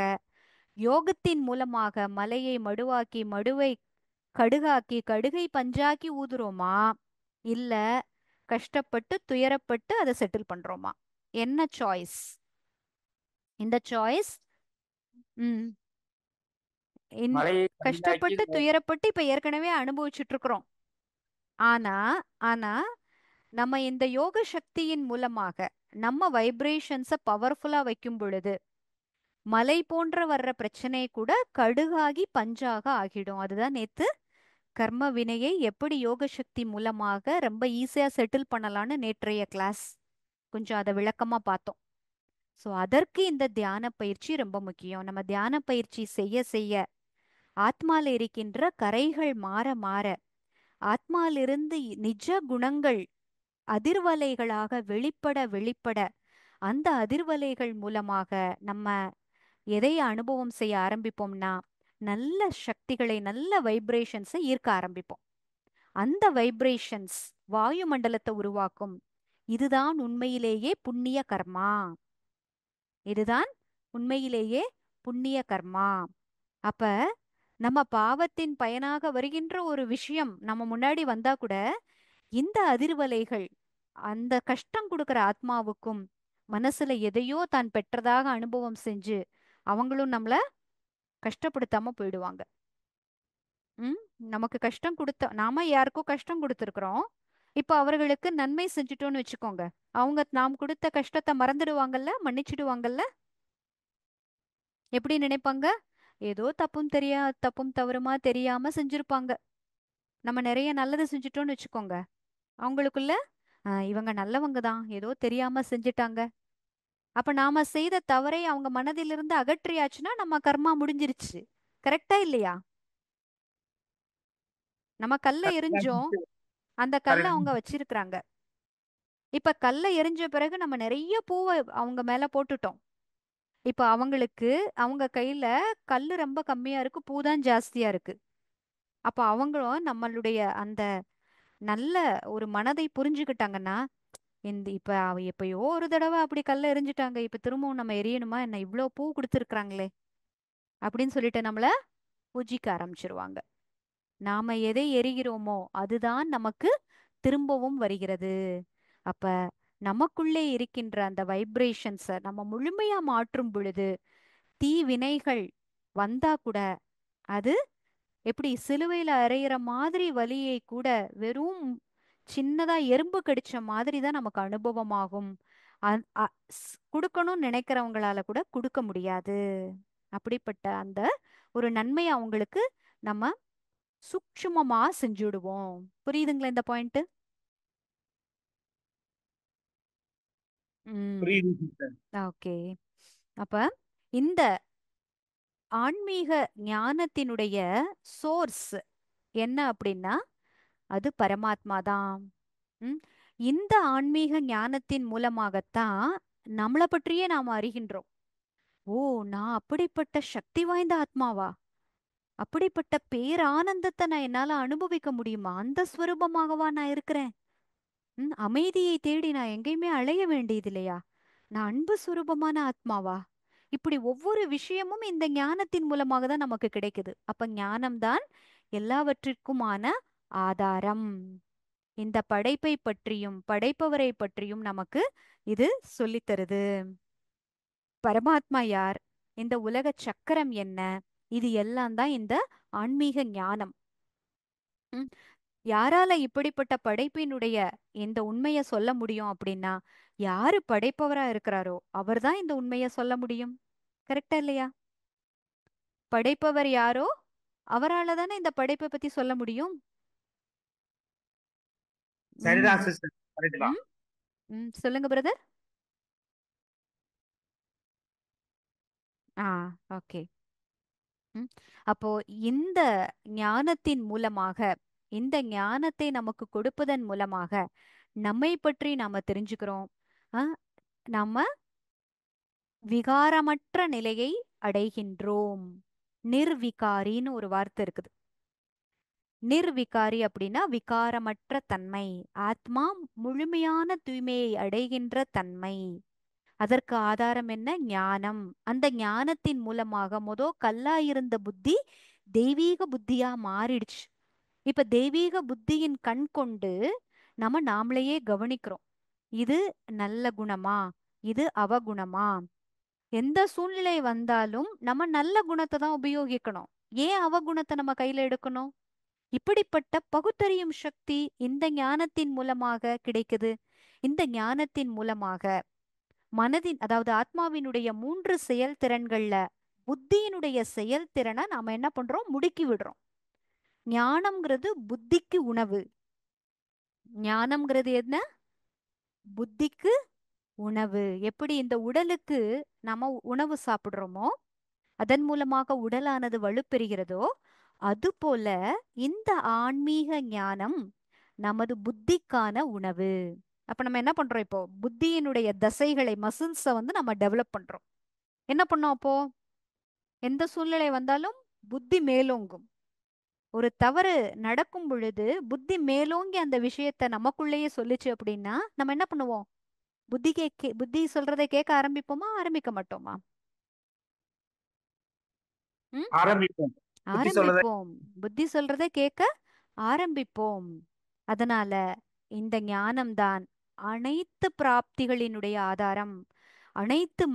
யோகத்தின் மூலமாக மலையை மடுவாக்கி, மடுவை கடுகாக்கி, கடுகை பஞ்சாக்கி ஊதுறோமா, இல்ல கஷ்டப்பட்டு துயரப்பட்டு அதை செட்டில் பண்றோமா? என்ன சாய்ஸ்? இந்த சாய்ஸ் ம் இன்- மலையை கல்லாக்கி கஷ்டப்பட்டு துயரப்பட்டு இப்ப ஏற்கனவே அனுபவிச்சுட்டு இருக்கிறோம். ஆனா ஆனா நம்ம இந்த யோக சக்தியின் மூலமாக நம்ம வைப்ரேஷன்ஸை பவர்ஃபுல்லா வைக்கும் பொழுது மலை போன்ற வர்ற பிரச்சனை கூட கடுகாகி பஞ்சாக ஆகிடும். அதுதான் நேத்து கர்ம வினையை எப்படி யோக சக்தி மூலமாக ரொம்ப ஈஸியா செட்டில் பண்ணலாம்னு நேற்றைய கிளாஸ் கொஞ்சம் அதை விளக்கமா பார்த்தோம். ஸோ அதற்கு இந்த தியான பயிற்சி ரொம்ப முக்கியம். நம்ம தியான பயிற்சி செய்ய செய்ய ஆத்மால இருக்கின்ற கரைகள் மாற மாற ஆத்மாலிருந்து நிஜ குணங்கள் அதிர்வலைகளாக வெளிப்பட வெளிப்பட அந்த அதிர்வலைகள் மூலமாக நம்ம எதை அனுபவம் செய்ய ஆரம்பிப்போம்னா நல்ல சக்திகளை, நல்ல வைப்ரேஷன்ஸை ஈர்க்க ஆரம்பிப்போம். அந்த வைப்ரேஷன்ஸ் வாயு மண்டலத்தை உருவாக்கும். இதுதான் உண்மையிலேயே புண்ணிய கர்மா. இதுதான் உண்மையிலேயே புண்ணிய கர்மா. அப்ப நம்ம பாவத்தின் பயனாக வருகின்ற ஒரு விஷயம் நம்ம முன்னாடி வந்தா கூட இந்த அதிர்வலைகள் அந்த கஷ்டம் கொடுக்கிற ஆத்மாவுக்கும் மனசுல எதையோ தான் பெற்றதாக அனுபவம் செஞ்சு அவங்களும் நம்மள கஷ்டப்படுத்தாம போயிடுவாங்க. ம் நமக்கு கஷ்டம் கொடுத்த நாம யாருக்கோ கஷ்டம் கொடுத்துருக்குறோம். இப்ப அவர்களுக்கு நன்மை செஞ்சுட்டோம்னு வச்சுக்கோங்க. அவங்க நாம் கொடுத்த கஷ்டத்தை மறந்துடுவாங்கல்ல, மன்னிச்சிடுவாங்கல்ல. எப்படி நினைப்பாங்க? ஏதோ தப்பும் தவறுமா தெரியாம செஞ்சிருப்பாங்க. நம்ம நிறைய நல்லது செஞ்சுட்டோம்னு வச்சுக்கோங்க. அவங்களுக்குள்ள இவங்க நல்லவங்க தான், ஏதோ தெரியாம செஞ்சுட்டாங்க. அப்ப நாம செய்த தவறை அவங்க மனதிலிருந்து அகற்றியாச்சுன்னா நம்ம கர்மா முடிஞ்சிருச்சு. கரெக்டா இல்லையா? நம்ம கல்ல எரிஞ்சோம், அந்த கல்லை அவங்க வச்சிருக்கிறாங்க. இப்ப கல்லை எரிஞ்ச பிறகு நம்ம நிறைய பூவை அவங்க மேல போட்டுட்டோம். இப்ப அவங்களுக்கு அவங்க கையில கல்லு ரொம்ப கம்மியா இருக்கு, பூ தான் ஜாஸ்தியா இருக்கு. அப்ப அவங்களும் நம்மளுடைய அந்த நல்ல ஒரு மனதை புரிஞ்சுக்கிட்டாங்கன்னா, இந்த இப்ப அவ எப்பயோ ஒரு தடவை அப்படி கல்ல எரிஞ்சிட்டாங்க, இப்ப திரும்பவும் நம்ம எரியணுமா என்ன, இவ்ளோ பூ கொடுத்துருக்காங்களே அப்படின்னு சொல்லிட்டு நம்மள பூஜிக்க ஆரம்பிச்சிருவாங்க. நாம எதை எரிகிறோமோ அதுதான் நமக்கு திரும்பவும் வருகிறது. அப்ப நமக்குள்ளே இருக்கின்ற அந்த வைப்ரேஷன்ஸை நம்ம முழுமையா மாற்றும் பொழுது தீ வினைகள் வந்தா கூட அது எப்படி சிலுவையில அறையிற மாதிரி வலியை கூட வெறும் சின்னதா எறும்பு கடிச்ச மாதிரி தான் நமக்கு அனுபவமாகும். கொடுக்கணும்னு நினைக்கிறவங்களால கூட கொடுக்க முடியாது. அப்படிப்பட்ட அந்த ஒரு நன்மையை அவங்களுக்கு நம்ம சூக்ஷ்மமா செஞ்சுடுவோம். புரியுதுங்களா இந்த பாயிண்ட்? ம். புரியுது சிஸ்டர். ஓகே. அப்ப இந்த ஆன்மீக ஞானத்தினுடைய சோர்ஸ் என்ன அப்படின்னா அது பரமாத்மா தான். ம். இந்த ஆன்மீக ஞானத்தின் மூலமாகத்தான் நம்மளை பற்றியே நாம் அறிகின்றோம். ஓ, நான் அப்படிப்பட்ட சக்தி வாய்ந்த ஆத்மாவா? அப்படிப்பட்ட பேரானந்தத்தை நான் என்னால அனுபவிக்க முடியுமா? அந்த ஸ்வரூபமாகவா நான் இருக்கிறேன்? அமைதியை தேடி நான் எங்கேயுமே அலைய வேண்டியது இல்லையா? நான் அன்பு சுரூபமான ஆத்மாவா? இப்படி ஒவ்வொரு விஷயமும் இந்த ஞானத்தின் மூலமாக தான் நமக்கு கிடைக்குது. அப்ப ஞானம்தான் எல்லாவற்றிற்குமான ஆதாரம். இந்த படைப்பை பற்றியும் படைப்பவரை பற்றியும் நமக்கு இது சொல்லித் தருது. பரமாத்மா யார்? இந்த உலக சக்கரம் என்ன? இது எல்லாம் தான் இந்த ஆன்மீக ஞானம். ம். யாரால இப்படிப்பட்ட படைப்பினுடைய இந்த உண்மையை சொல்ல முடியும் அப்படின்னா யாரு படைப்பவரா இருக்கிறாரோ அவர்தான் இந்த உண்மையை சொல்ல முடியும். கரெக்டா இல்லையா? படைப்பவர் யாரோ அவரால தானே இந்த படைப்பை பத்தி சொல்ல முடியும். ம். சரிதான் சிஸ்டர், கரெக்ட் தான். ம். சொல்லுங்க பிரதர். ஆ, ஓகே. அப்போ இந்த ஞானத்தின் மூலமாக, இந்த ஞானத்தை நமக்கு கொடுப்பதன் மூலமாக நம்மை பற்றி நாம தெரிஞ்சுக்கிறோம். ஆ, நாம விகாரமற்ற நிலையை அடைகின்றோம். நிர்விகாரின்னு ஒரு வார்த்தை இருக்குது. நிர்விகாரி அப்படின்னா விகாரமற்ற தன்மை. ஆத்மா முழுமையான தூய்மையை அடைகின்ற தன்மை. அதற்கு ஆதாரம் என்ன? ஞானம். அந்த ஞானத்தின் மூலமாக கல்லா இருந்த புத்தி தெய்வீக புத்தியா மாறிடுச்சு. இப்ப தெய்வீக புத்தியின் கண் கொண்டு நம்ம நாமளையே கவனிக்கிறோம். இது நல்ல குணமா, இது அவகுணமா? எந்த சூழ்நிலை வந்தாலும் நம்ம நல்ல குணத்தை தான் உபயோகிக்கணும். ஏன் அவகுணத்தை நம்ம கையில எடுக்கணும்? இப்படிப்பட்ட பகுத்தறியும் சக்தி இந்த ஞானத்தின் மூலமாக கிடைக்குது. இந்த ஞானத்தின் மூலமாக மனதின் அதாவது ஆத்மாவினுடைய மூன்று செயல்திறன்கள்ல புத்தியினுடைய செயல்திறனை நாம என்ன பண்றோம், முடுக்கி விடுறோம். ஞானம்ங்கிறது புத்திக்கு உணவு. ஞானம்ங்கிறது என்ன? புத்திக்கு உணவு. எப்படி இந்த உடலுக்கு நாம உணவு சாப்பிடுறோமோ அதன் மூலமாக உடலானது வலுப்பெறுகிறதோ, அதுபோல இந்த ஆன்மீக ஞானம் நமது புத்திக்கான உணவு. அப்ப நம்ம என்ன பண்றோம், இப்போ புத்தியினுடைய தசைகளை மசில்ஸை வந்து நம்ம டெவலப் பண்றோம். என்ன பண்ணோம் அப்போ? எந்த சூழ்நிலை வந்தாலும் புத்தி மேலோங்கும். ஒரு தவறு நடக்கும் பொழுது புத்தி மேலோங்கி அந்த விஷயத்த நமக்குள்ளேயே சொல்லுச்சு அப்படின்னா நம்ம என்ன பண்ணுவோம்? புத்தி சொல்றதை கேட்க ஆரம்பிப்போமா, ஆரம்பிக்க மாட்டோமா? ம்? ஆரம்பிப்போம். புத்தி சொல்றதை. ஆரம்பிப்போம். புத்தி சொல்றதை கேட்க ஆரம்பிப்போம். அதனால இந்த ஞானம்தான் அனைத்து பிராப்திகளினுடைய ஆதாரம்.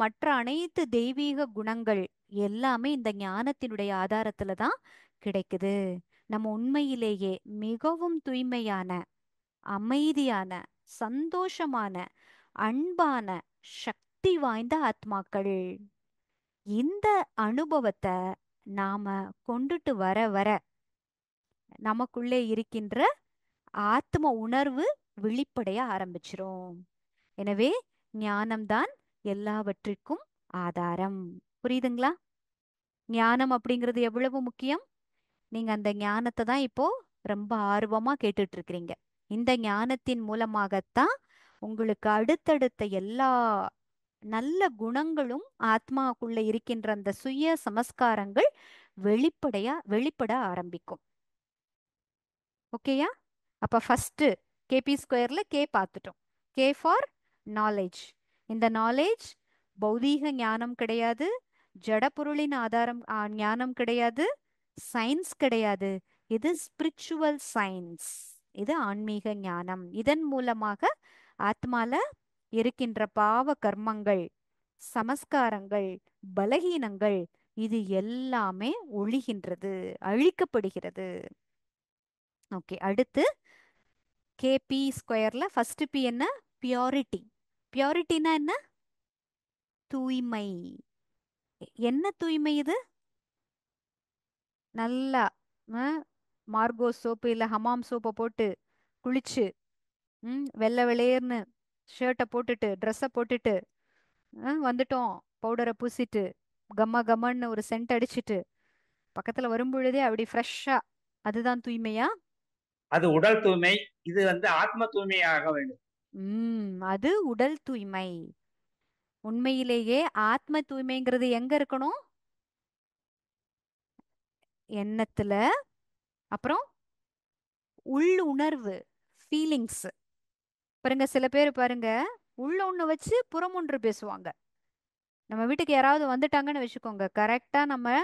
மற்ற அனைத்து தெய்வீக குணங்கள் எல்லாமே இந்த ஞானத்தினுடைய ஆதாரத்துல தான் கிடைக்குது. நம்ம உண்மையிலேயே மிகவும் தூய்மையான, அமைதியான, சந்தோஷமான, அன்பான, சக்தி வாய்ந்த ஆத்மாக்கள். இந்த அனுபவத்தை நாம கொண்டுட்டு வர வர நமக்குள்ளே இருக்கின்ற ஆத்ம உணர்வு வெளிப்படைய ஆரம்பிச்சிரும். எனவே ஞானம்தான் எல்லாவற்றிற்கும் ஆதாரம். புரியுதுங்களா? ஞானம் அப்படிங்கிறது எவ்வளவு முக்கியம்? நீங்க அந்த ஞானத்தை தான் இப்போ ரொம்ப ஆர்வமா கேட்டுட்டு இருக்கிறீங்க. இந்த ஞானத்தின் மூலமாகத்தான் உங்களுக்கு அடுத்தடுத்த எல்லா நல்ல குணங்களும் ஆத்மாக்குள்ள இருக்கின்ற அந்த சுய சமஸ்காரங்கள் வெளிப்பட ஆரம்பிக்கும். ஓகேயா? அப்ப ஃபர்ஸ்ட் கேபி ஸ்கொயர்ல கே பார்த்துட்டோம். K for knowledge. இந்த நாலேஜ் பௌதீக ஞானம் கிடையாது, ஜட பொருளின் ஆதாரம் ஞானம் கிடையாது, சயின்ஸ் கிடையாது. இது ஸ்பிரிச்சுவல் சயின்ஸ். இது ஆன்மீக ஞானம். இதன் மூலமாக ஆத்மால இருக்கின்ற பாவ கர்மங்கள், சமஸ்காரங்கள், பலகீனங்கள் இது எல்லாமே ஒழிகின்றது, அழிக்கப்படுகிறது. ஓகே, அடுத்து கேபி ஸ்கொயர்ல ஃபர்ஸ்ட் பி என்ன? பியூரிட்டி. பியூரிட்டினா என்ன? தூய்மை. என்ன தூய்மை இது? நல்லா மார்கோ சோப்பு இல்ல ஹமாம் சோப்பை போட்டு குளிச்சு, வெள்ளை வெளேர்னு ஷர்ட்டை போட்டுட்டு ட்ரெஸ்ஸை போட்டுட்டு வந்துட்டோம். பவுடரை பூசிட்டு கம்ம கம்மன்னு ஒரு சென்ட் அடிச்சிட்டு பக்கத்துல வரும்பொழுதே அப்படி ஃப்ரெஷ்ஷா, அதுதான் தூய்மையா? அது உடல் தூய்மை. இது ஆத்ம தூய்மையாக வேண்டும். அது உடல் தூய்மை. உண்மையிலேயே ஆத்ம தூய்மைங்கிறது எங்க இருக்கணும்? எண்ணத்துல. அப்புறம் உள்ளுணர்வு, ஃபீலிங்ஸ். பாருங்க, சில பேர் பாருங்க, உள்ள ஒண்ணு வச்சு புறம் ஒன்று பேசுவாங்க. நம்ம வீட்டுக்கு யாராவது வந்துட்டாங்கன்னு வச்சுக்கோங்க, கரெக்டா நம்ம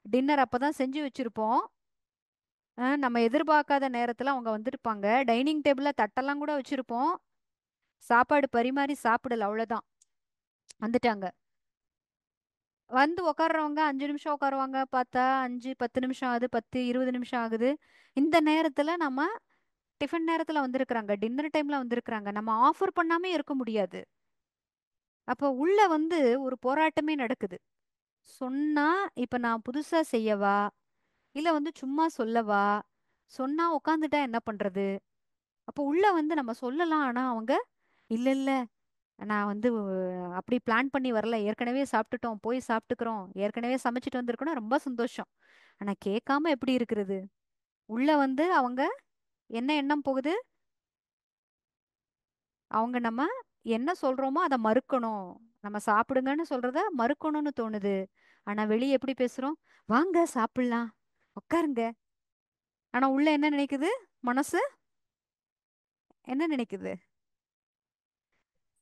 டின்னர் அப்பதான் செஞ்சு வச்சிருப்போம். நம்ம எதிர்பார்க்காத நேரத்துல அவங்க வந்திருப்பாங்க. டைனிங் டேபிள்ல தட்டெல்லாம் கூட வச்சிருப்போம். சாப்பாடு பரிமாறி சாப்பிடல, அவ்வளவுதான், வந்துட்டாங்க. வந்து உட்கார்றவங்க 5 நிமிஷம் உட்காருவாங்க, பார்த்தா 5 10 நிமிஷம் ஆகுது, 10 20 நிமிஷம் ஆகுது. இந்த நேரத்துல நம்ம டிஃபன் நேரத்துல வந்திருக்கிறாங்க, டின்னர் டைம்ல வந்திருக்கிறாங்க, நம்ம ஆஃபர் பண்ணாமே இருக்க முடியாது. அப்போ உள்ள ஒரு போராட்டமே நடக்குது. சொன்னா இப்ப நான் புதுசா செய்யவா, இல்ல சும்மா சொல்லவா? சொன்னா உட்காந்துட்டா என்ன பண்றது? அப்போ உள்ள நம்ம சொல்லலாம், ஆனா அவங்க இல்ல இல்ல, நான் அப்படி பிளான் பண்ணி வரல, ஏற்கனவே சாப்பிட்டுட்டோம், போய் சாப்பிட்டுக்கிறோம், ஏற்கனவே சமைச்சிட்டு வந்திருக்கணும், ரொம்ப சந்தோஷம். ஆனா கேட்காம எப்படி இருக்கிறது? உள்ள அவங்க என்ன எண்ணம் போகுது? அவங்க நம்ம என்ன சொல்றோமோ அதை மறுக்கணும், நம்ம சாப்பிடுங்கன்னு சொல்றத மறுக்கணும்னு தோணுது. ஆனா வெளியே எப்படி பேசுறோம்? வாங்க சாப்பிடலாம், உட்காருங்க. ஆனா உள்ள என்ன நினைக்குது? மனசு என்ன நினைக்குது?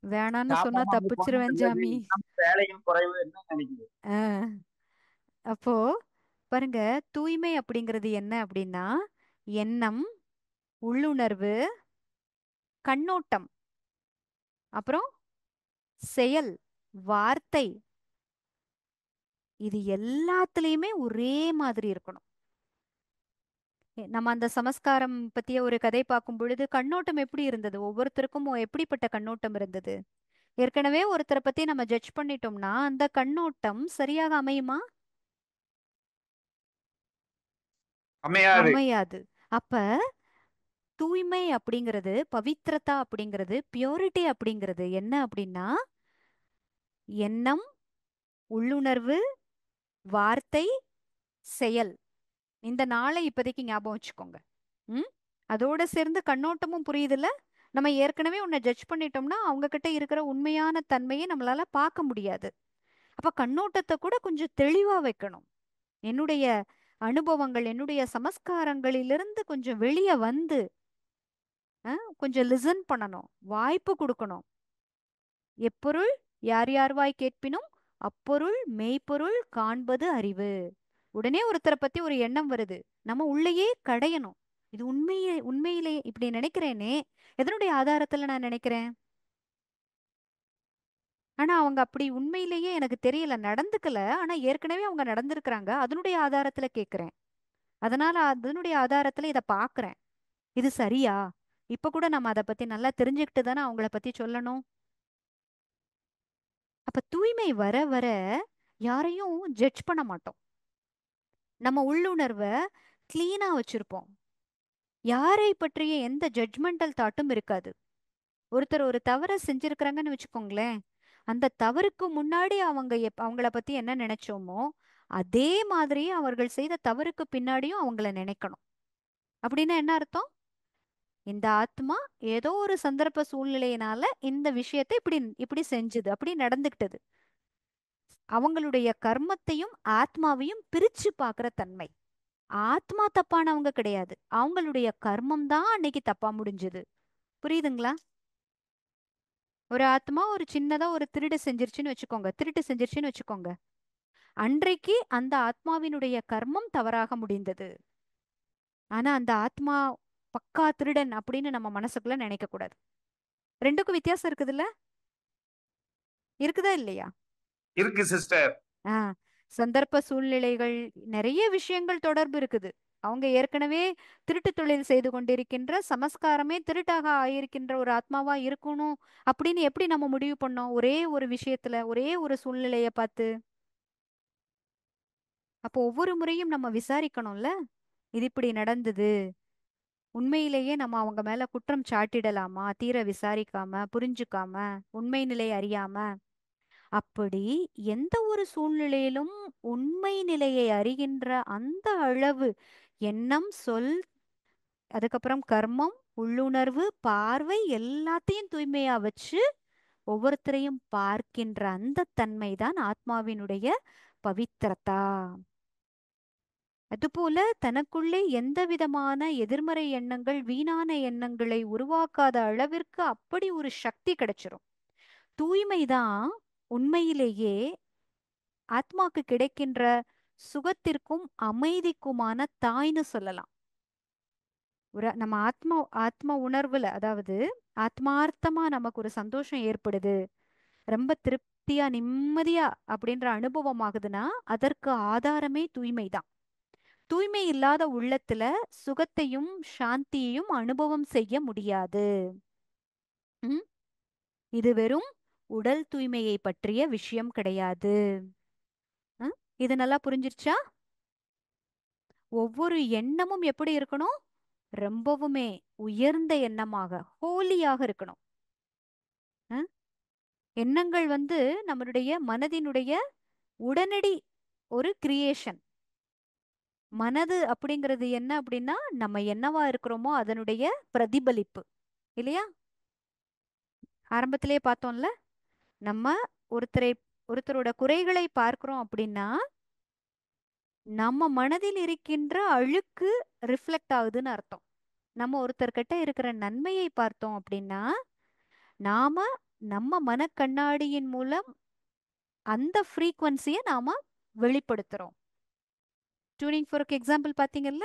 வேணான்னு சொன்னா சாப்பிடாம அங்க போனா தப்பிச்சிருவேன் நல்லது. ஜாமி. நம்ம வேலைகள் குறைவு என்ன நினைக்குது? ஆஹ் அப்போ பாருங்க, தூய்மை அப்படிங்கிறது என்ன அப்படின்னா எண்ணம், உள்ளுணர்வு, கண்ணோட்டம், அப்புறம் செயல், வார்த்தை, இது எல்லாத்துலயுமே ஒரே மாதிரி இருக்கணும். நம்ம அந்த சமஸ்காரம் பத்திய ஒரு கதை பார்க்கும் பொழுது கண்ணோட்டம் எப்படி இருந்தது? ஒவ்வொருத்தருக்கும் எப்படிப்பட்ட கண்ணோட்டம் இருந்தது? ஏற்கனவே ஒருத்தரை பத்தி நம்ம ஜட்ஜ் பண்ணிட்டோம்னா அந்த கண்ணோட்டம் சரியாக அமையுமா? அமையாது. அமையாது. அப்ப தூய்மை அப்படிங்கிறது, பவித்ரதா அப்படிங்கிறது, பியூரிட்டி அப்படிங்கிறது என்ன அப்படின்னா, எண்ணம், உள்ளுணர்வு, வார்த்தை, செயல். இந்த நாளை இப்போதைக்கு ஞாபகம் வச்சுக்கோங்க. ம் அதோட சேர்ந்து கண்ணோட்டமும் புரியுதுல்ல. நம்ம ஏற்கனவே உன்னை ஜட்ஜ் பண்ணிட்டோம்னா அவங்க கிட்ட இருக்கிற உண்மையான தன்மையை நம்மளால பார்க்க முடியாது. அப்ப கண்ணோட்டத்தை கூட கொஞ்சம் தெளிவா வைக்கணும். என்னுடைய அனுபவங்கள், என்னுடைய சமஸ்காரங்களிலிருந்து கொஞ்சம் வெளியே வந்து கொஞ்சம் லிசன் பண்ணணும், வாய்ப்பு கொடுக்கணும். எப்பொருள் யார் யார்வாய் கேட்பினும் அப்பொருள் மெய்ப்பொருள் காண்பது அறிவு. உடனே ஒருத்தரை பத்தி ஒரு எண்ணம் வருது, நம்ம உள்ளேயே கடையணும். இது உண்மையிலே இப்படி நினைக்கிறேனே, எதனுடைய ஆதாரத்துல நான் நினைக்கிறேன்? ஆனா அவங்க அப்படி உண்மையிலேயே எனக்கு தெரியல, நடந்துக்கல. ஆனா ஏற்கனவே அவங்க நடந்திருக்கிறாங்க, அதனுடைய ஆதாரத்துல கேட்கிறேன். அதனால அதனுடைய ஆதாரத்துல இதை பாக்குறேன். இது சரியா? இப்ப கூட நம்ம அதை பத்தி நல்லா தெரிஞ்சுக்கிட்டு தானே அவங்கள பத்தி சொல்லணும். அப்ப தூய்மை வர வர யாரையும் ஜட்ஜ் பண்ண மாட்டோம். நம்ம உள்ளுணர்வை கிளீனா வச்சிருப்போம். யாரை பற்றிய எந்த ஜட்ஜ்மெண்டல் தாட்டும் இருக்காது. ஒருத்தர் ஒரு தவறை செஞ்சிருக்கிறாங்கன்னு வச்சுக்கோங்களேன், அந்த தவறுக்கு முன்னாடி அவங்கள பத்தி என்ன நினைச்சோமோ அதே மாதிரி அவர்கள் செய்த தவறுக்கு பின்னாடியும் அவங்கள நினைக்கணும். அப்படின்னா என்ன அர்த்தம்? இந்த ஆத்மா ஏதோ ஒரு சந்தர்ப்ப சூழ்நிலையினால இந்த விஷயத்தை இப்படி இப்படி செஞ்சுது, அப்படி நடந்துக்கிட்டது. அவங்களுடைய கர்மத்தையும் ஆத்மாவையும் பிரிச்சு பார்க்கிற தன்மை. ஆத்மா தப்பானவங்க கிடையாது, அவங்களுடைய கர்மம் தான் அன்னைக்கு தப்பா முடிஞ்சது. புரியுதுங்களா? ஒரு ஆத்மா ஒரு சின்னதா ஒரு திருட்டு செஞ்சிருச்சுன்னு வச்சுக்கோங்க. அன்றைக்கு அந்த ஆத்மாவினுடைய கர்மம் தவறாக முடிந்தது. ஆனா அந்த ஆத்மா பக்கா திருடன் அப்படின்னு நம்ம மனசுக்குள்ள நினைக்க கூடாது. ரெண்டுக்கும் வித்தியாசம் இருக்குதுல்ல? இருக்குதா இல்லையா? இருக்கு சிஸ்டர். ஆ சந்தர்ப்ப சூழ்நிலைகள், நிறைய விஷயங்கள் தொடர்பு இருக்குது. அவங்க ஏற்கனவே திருட்டு தொழில் செய்து கொண்டிருக்கின்ற, சமஸ்காரமே திருட்டாக ஆயிருக்கின்ற ஒரு ஆத்மாவா இருக்கணும் அப்படின்னு எப்படி நம்ம முடிவு பண்ணோம் ஒரே ஒரு விஷயத்துல, ஒரே ஒரு சூழ்நிலைய பார்த்து? அப்போ ஒவ்வொரு முறையும் நம்ம விசாரிக்கணும்ல, இது இப்படி நடந்தது, உண்மையிலேயே நம்ம அவங்க மேல குற்றம் சாட்டிடலாமா தீர விசாரிக்காம, புரிஞ்சுக்காம, உண்மை நிலை அறியாம? அப்படி எந்த ஒரு சூழ்நிலையிலும் உண்மை நிலையை அறிகின்ற அந்த அளவு எண்ணம், சொல், அதுக்கப்புறம் கர்மம், உள்ளுணர்வு, பார்வை எல்லாத்தையும் தூய்மையா வச்சு ஒவ்வொருத்தரையும் பார்க்கின்ற அந்த தன்மைதான் ஆத்மாவினுடைய பவித்திரதா. அதுபோல தனக்குள்ளே எந்த விதமான எதிர்மறை எண்ணங்கள், வீணான எண்ணங்களை உருவாக்காத அளவிற்கு அப்படி ஒரு சக்தி கிடைச்சிரும். தூய்மைதான் உண்மையிலேயே ஆத்மாக்கு கிடைக்கின்ற சுகத்திற்கும் அமைதிக்குமான தாய்ன்னு சொல்லலாம். ஒரு நம்ம ஆத்மா ஆத்ம உணர்வுல, அதாவது ஆத்மார்த்தமா நமக்கு ஒரு சந்தோஷம் ஏற்படுது, ரொம்ப திருப்தியா நிம்மதியா அப்படின்ற அனுபவம் ஆகுதுன்னா அதற்கு ஆதாரமே தூய்மைதான். தூய்மை இல்லாத உள்ளத்துல சுகத்தையும் சாந்தியையும் அனுபவம் செய்ய முடியாது. ம்? இது வெறும் உடல் தூய்மையை பற்றிய விஷயம் கிடையாது. ம்? இது நல்லா புரிஞ்சிருச்சா? ஒவ்வொரு எண்ணமும் எப்படி இருக்கணும்? ரொம்பவுமே உயர்ந்த எண்ணமாக, ஹோலியாக இருக்கணும். ம்? எண்ணங்கள் வந்து நம்மளுடைய மனதினுடைய உடனடி ஒரு கிரியேஷன். மனது அப்படிங்கிறது என்ன அப்படின்னா, நம்ம என்னவா இருக்கிறோமோ அதனுடைய பிரதிபலிப்பு, இல்லையா? ஆரம்பத்திலேயே பார்த்தோம்ல, நம்ம ஒருத்தரை ஒருத்தரோட குறைகளை பார்க்கிறோம் அப்படின்னா நம்ம மனதில் இருக்கின்ற அழுக்கு ரிஃப்ளெக்ட் ஆகுதுன்னு அர்த்தம். நம்ம ஒருத்தர்கிட்ட இருக்கிற நன்மையை பார்த்தோம் அப்படின்னா நாம நம்ம மனக்கண்ணாடியின் மூலம் அந்த ஃப்ரீக்வன்சியை நாம வெளிப்படுத்துறோம். டியூனிங் ஃபார்க்கு எக்ஸாம்பிள் பார்த்தீங்கல்ல,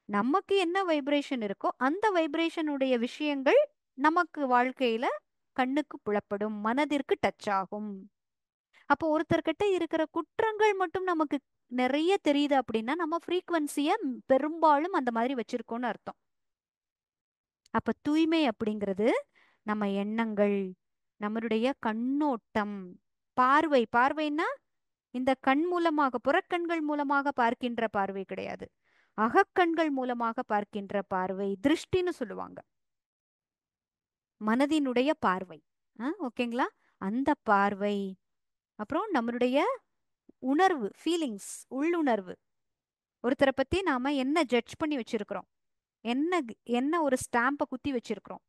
நமக்கு என்ன வைப்ரேஷன் இருக்கோ அந்த வைப்ரேஷனுடைய விஷயங்கள் நமக்கு வாழ்க்கையில கண்ணுக்கு புலப்படும், மனதிற்கு டச் ஆகும். அப்போ ஒருத்தர்கிட்ட இருக்கிற குற்றங்கள் மட்டும் நமக்கு நிறைய தெரியுது அப்படின்னா நம்ம ஃப்ரீக்வன்சிய பெரும்பாலும் அந்த மாதிரி வச்சிருக்கோம்னு அர்த்தம். அப்ப தூய்மை அப்படிங்கிறது நம்ம எண்ணங்கள், நம்மளுடைய கண்ணோட்டம், பார்வை. பார்வைன்னா இந்த கண் மூலமாக, புறக்கண்கள் மூலமாக பார்க்கின்ற பார்வை கிடையாது, அகக்கண்கள் மூலமாக பார்க்கின்ற பார்வை திருஷ்டின்னு சொல்லுவாங்க. மனதினுடைய பார்வை. ஓகேங்களா? அந்த பார்வை. அப்புறம் நம்மளுடைய உணர்வு, ஃபீலிங்ஸ், உள்ளுணர்வு. ஒருத்தரை பத்தி நாம என்ன ஜட்ஜ் பண்ணி வச்சிருக்கிறோம், என்ன என்ன ஒரு ஸ்டாம்பை குத்தி வச்சிருக்கிறோம்,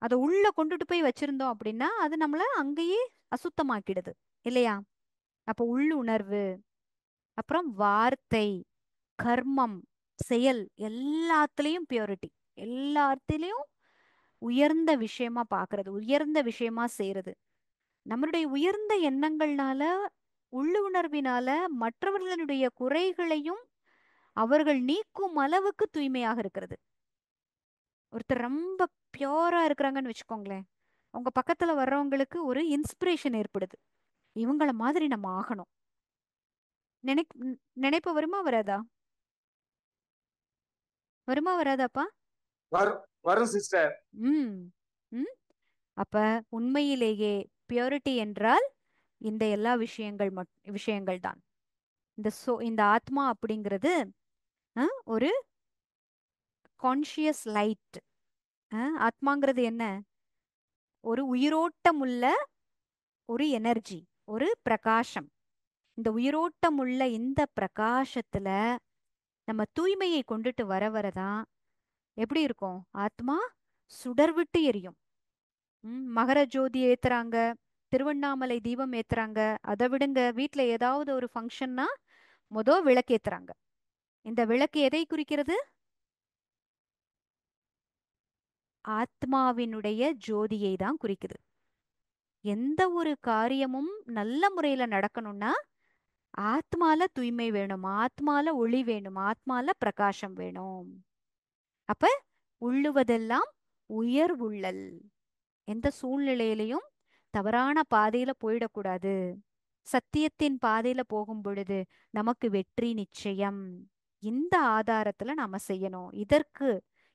அதை உள்ள கொண்டுட்டு போய் வச்சிருந்தோம் அப்படின்னா அது நம்மள அங்கேயே அசுத்தமாக்கிடுது இல்லையா? அப்போ உள்ளுணர்வு. அப்புறம் வார்த்தை, கர்மம், செயல், எல்லாத்துலேயும் பியூரிட்டி, எல்லாத்துலேயும் உயர்ந்த விஷயமா பார்க்கறது, உயர்ந்த விஷயமா செய்யறது. நம்மளுடைய உயர்ந்த எண்ணங்கள்னால, உள்ளுணர்வினால மற்றவர்களுடைய குறைகளையும் அவர்கள் நீக்கும் அளவுக்கு தூய்மையாக இருக்கிறது. ஒருத்தர் ரொம்ப பியோரா இருக்கிறாங்கன்னு வச்சுக்கோங்களேன், அவங்க பக்கத்துல வர்றவங்களுக்கு ஒரு இன்ஸ்பிரேஷன் ஏற்படுது, இவங்கள மாதிரி நம்ம ஆகணும். நினை நினைப்பு வருமா வராதா? வருமா வராதாப்பா? வரும் சிஸ்டர். ம் ம் அப்ப உண்மையிலேயே பியூரிட்டி என்றால் இந்த எல்லா விஷயங்கள் தான். இந்த ஆத்மா அப்படிங்கிறது ஒரு கான்ஷியஸ் லைட். ஆத்மாங்கிறது என்ன? ஒரு உயிரோட்டம் உள்ள ஒரு எனர்ஜி, ஒரு பிரகாசம். இந்த உயிரோட்டம் உள்ள இந்த பிரகாசத்துல நம்ம தூய்மையை கொண்டுட்டு வர வரதான் எப்படி இருக்கும்? ஆத்மா சுடர்விட்டு எரியும். மகர ஜோதி ஏத்துறாங்க, திருவண்ணாமலை தீபம் ஏத்துறாங்க. அதை விடுங்க, வீட்டுல ஏதாவது ஒரு ஃபங்க்ஷன்னா விளக்கு ஏத்துறாங்க. இந்த விளக்கு எதை குறிக்கிறது? ஆத்மாவினுடைய ஜோதியை தான் குறிக்குது. எந்த ஒரு காரியமும் நல்ல முறையில நடக்கணும்னா ஆத்மால தூய்மை வேணும், ஆத்மால ஒளி வேணும், ஆத்மால பிரகாசம் வேணும். அப்ப உள்ளுவதெல்லாம் உயர்வுள்ளல். எந்த சூழ்நிலையிலையும் தவறான பாதையில போயிடக்கூடாது. சத்தியத்தின் பாதையில போகும் பொழுது நமக்கு வெற்றி நிச்சயம். இந்த ஆதாரத்துல நாம செய்யணும்.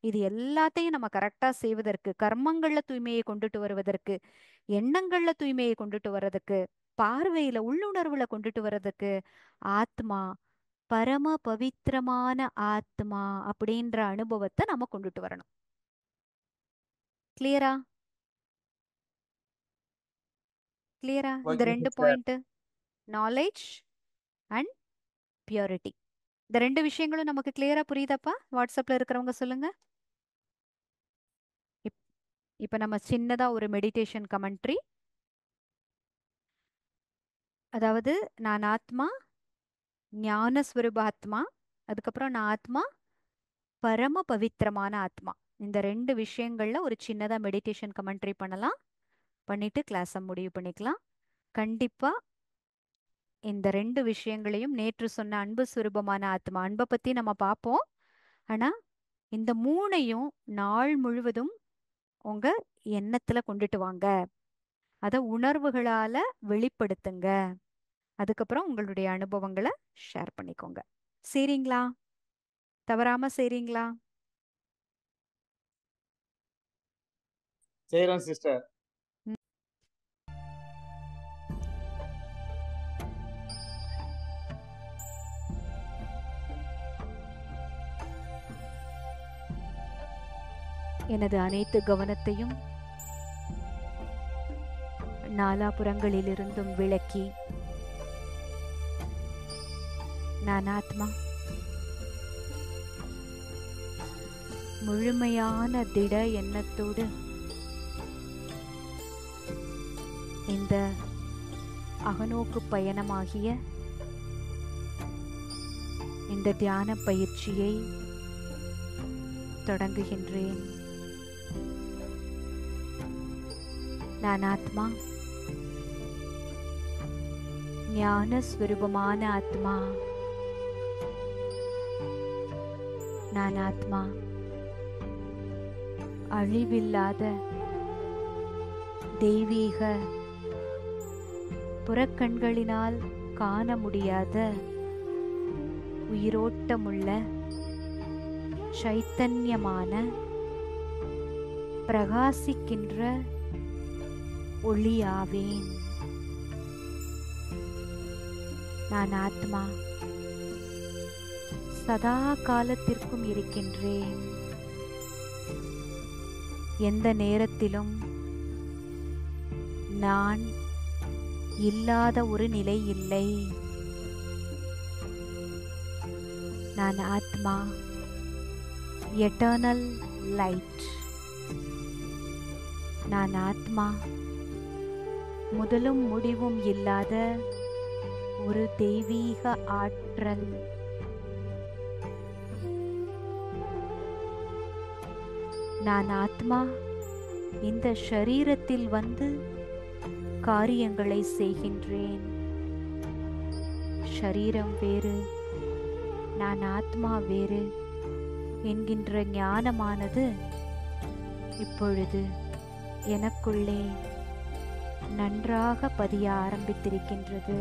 இது எல்லாத்தையும் நம்ம கரெக்டா செய்வதற்கு, கர்மங்கள்ல தூய்மையை கொண்டுட்டு வருவதற்கு, எண்ணங்கள்ல தூய்மையை கொண்டுட்டு வர்றதுக்கு, பார்வையில உள்ளுணர்வுல கொண்டுட்டு வர்றதுக்கு, ஆத்மா பரம பவித்திரமான ஆத்மா அப்படின்ற அனுபவத்தை நம்ம கொண்டுட்டு வரணும். கிளியரா? கிளியரா? இந்த 2 பாயிண்ட், நாலேஜ் அண்ட் பியூரிட்டி, இந்த 2 விஷயங்களும் நமக்கு கிளியரா புரியுதாப்பா? வாட்ஸ்அப்ல இருக்கிறவங்க சொல்லுங்க. இப்ப நம்ம சின்னதா ஒரு மெடிடேஷன் கமெண்ட்ரி. அதாவது நான் ஆத்மா, ஞான ஸ்வரூப ஆத்மா, அதுக்கப்புறம் நான் ஆத்மா பரம பவித்திரமான ஆத்மா. இந்த 2 விஷயங்கள்ல ஒரு சின்னதா மெடிடேஷன் கமெண்ட்ரி பண்ணலாம். பண்ணிட்டு கிளாஸை முடிவு பண்ணிக்கலாம். கண்டிப்பா இந்த 2 விஷயங்களையும், நேற்று சொன்ன அன்பு சுரூபமான ஆத்மா, அன்பை பத்தி நம்ம பார்ப்போம். ஆனா இந்த 3ஐயும் நாள் முழுவதும் உங்க எண்ணத்துல கொண்டுட்டு வாங்க. அதை உணர்வுகளால வெளிப்படுத்துங்க. அதுக்கப்புறம் உங்களுடைய அனுபவங்களை ஷேர் பண்ணிக்கோங்க. சரிங்களா? தவறாம செய்றீங்களா? செய்றோம் சிஸ்டர். எனது அனைத்து கவனத்தையும் நாலாபுறங்களிலிருந்தும் விளக்கி, நான் ஆத்மா முழுமையான திட எண்ணத்தோடு இந்த அகநோக்கு பயணமாகிய இந்த தியான பயிற்சியை தொடங்குகின்றேன். நான் ஆத்மா, ஞான ஸ்வரூபமான ஆத்மா. நான் ஆத்மா அழிவில்லாத தெய்வீக, புறக்கண்களினால் காண முடியாத உயிரோட்டமுள்ள சைத்தன்யமான பிரகாசிக்கின்ற ஒளியாவேன். நான் ஆத்மா, சதா காலத்திற்கும் இருக்கின்றேன். எந்த நேரத்திலும் நான் இல்லாத ஒரு நிலை இல்லை. நான் ஆத்மா, எட்டர்னல் லைட். நான் ஆத்மா, முதலும் முடிவும் இல்லாத ஒரு தெய்வீக ஆற்றல். நான் ஆத்மா, இந்த ஷரீரத்தில் வந்து காரியங்களை செய்கின்றேன். ஷரீரம் வேறு, நான் ஆத்மா வேறு என்கின்ற ஞானமானது இப்பொழுது எனக்குள்ளே நன்றாக பதிய ஆரம்பித்திருக்கின்றது.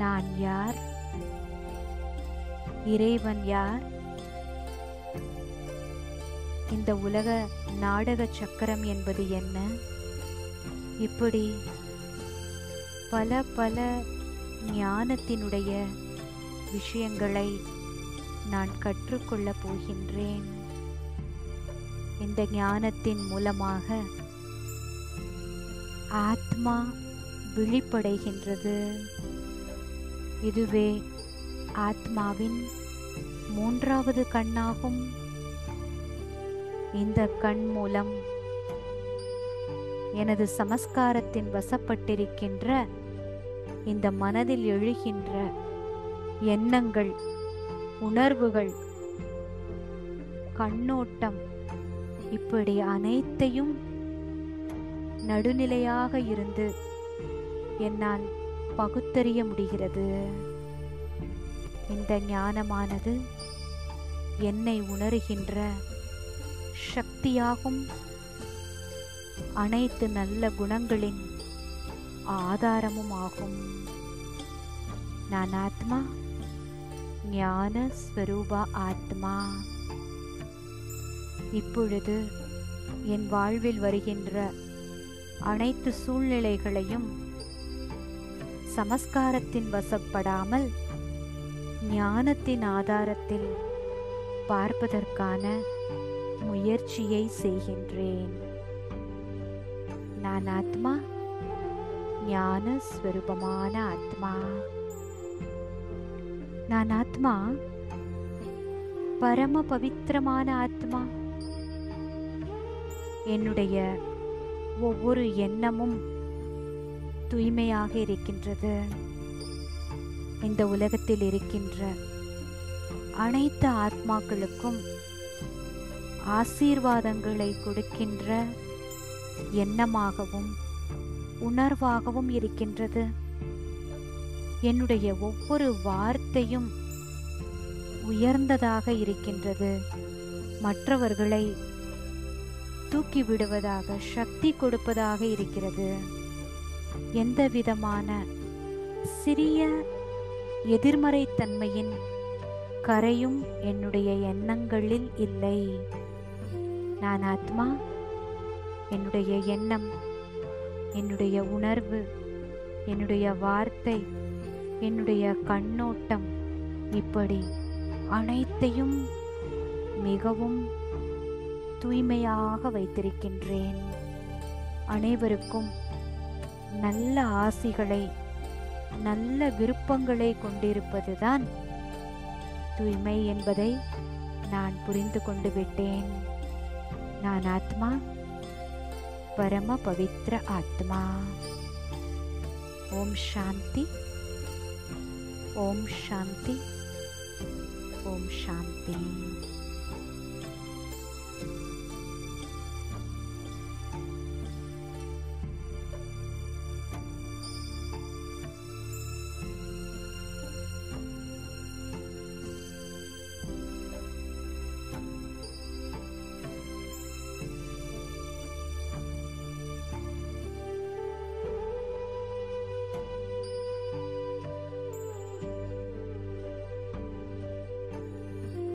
நான் யார்? இறைவன் யார்? இந்த உலக நாடக சக்கரம் என்பது என்ன? இப்படி பல பல ஞானத்தினுடைய விஷயங்களை நான் கற்றுக்கொள்ளப் போகின்றேன். இந்த ஞானத்தின் மூலமாக ஆத்மா விழிப்படைகின்றது. இதுவே ஆத்மாவின் மூன்றாவது கண்ணாகும். இந்த கண் மூலம் எனது சமஸ்காரத்தின் வசப்பட்டிருக்கின்ற இந்த மனதில் எழுகின்ற எண்ணங்கள், உணர்வுகள், கண்ணோட்டம், இப்படி அனைத்தையும் நடுநிலையாக இருந்து என்னால் பகுத்தறிய முடிகிறது. இந்த ஞானமானது என்னை உணர்கின்ற சக்தியாகும். அனைத்து நல்ல குணங்களின் ஆதாரமும் ஆகும். நான் ஆத்மா, ஞான ஸ்வரூப ஆத்மா. இப்பொழுது என் வாழ்வில் வருகின்ற அனைத்து சூழ்நிலைகளையும் சமஸ்காரத்தின் வசப்படாமல் ஞானத்தின் ஆதாரத்தில் பார்ப்பதற்கான முயற்சியை செய்கின்றேன். நான் ஆத்மா, ஞான ஸ்வரூபமான ஆத்மா. நான் ஆத்மா, பரம பவித்திரமான ஆத்மா. என்னுடைய ஒவ்வொரு எண்ணமும் தூய்மையாக இருக்கின்றது. இந்த உலகத்தில் இருக்கின்ற அனைத்து ஆத்மாக்களுக்கும் ஆசீர்வாதங்களை கொடுக்கின்ற எண்ணமாகவும் உணர்வாகவும் இருக்கின்றது. என்னுடைய ஒவ்வொரு வார்த்தையும் உயர்ந்ததாக இருக்கின்றது. மற்றவர்களை தூக்கிவிடுவதாக, சக்தி கொடுப்பதாக இருக்கிறது. எந்த விதமான சிறிய எதிர்மறைத்தன்மையின் கரையும் என்னுடைய எண்ணங்களில் இல்லை. நான் ஆத்மா, என்னுடைய எண்ணம், என்னுடைய உணர்வு, என்னுடைய வார்த்தை, என்னுடைய கண்ணோட்டம், இப்படி அனைத்தையும் மிகவும் தூய்மையாக வைத்திருக்கின்றேன். அனைவருக்கும் நல்ல ஆசிகளை, நல்ல விருப்பங்களை கொண்டிருப்பதுதான் தூய்மை என்பதை நான் புரிந்து கொண்டு விட்டேன். நான் ஆத்மா, பரம பவித்ர ஆத்மா. ஓம் சாந்தி, ஓம் சாந்தி, ஓம் சாந்தி.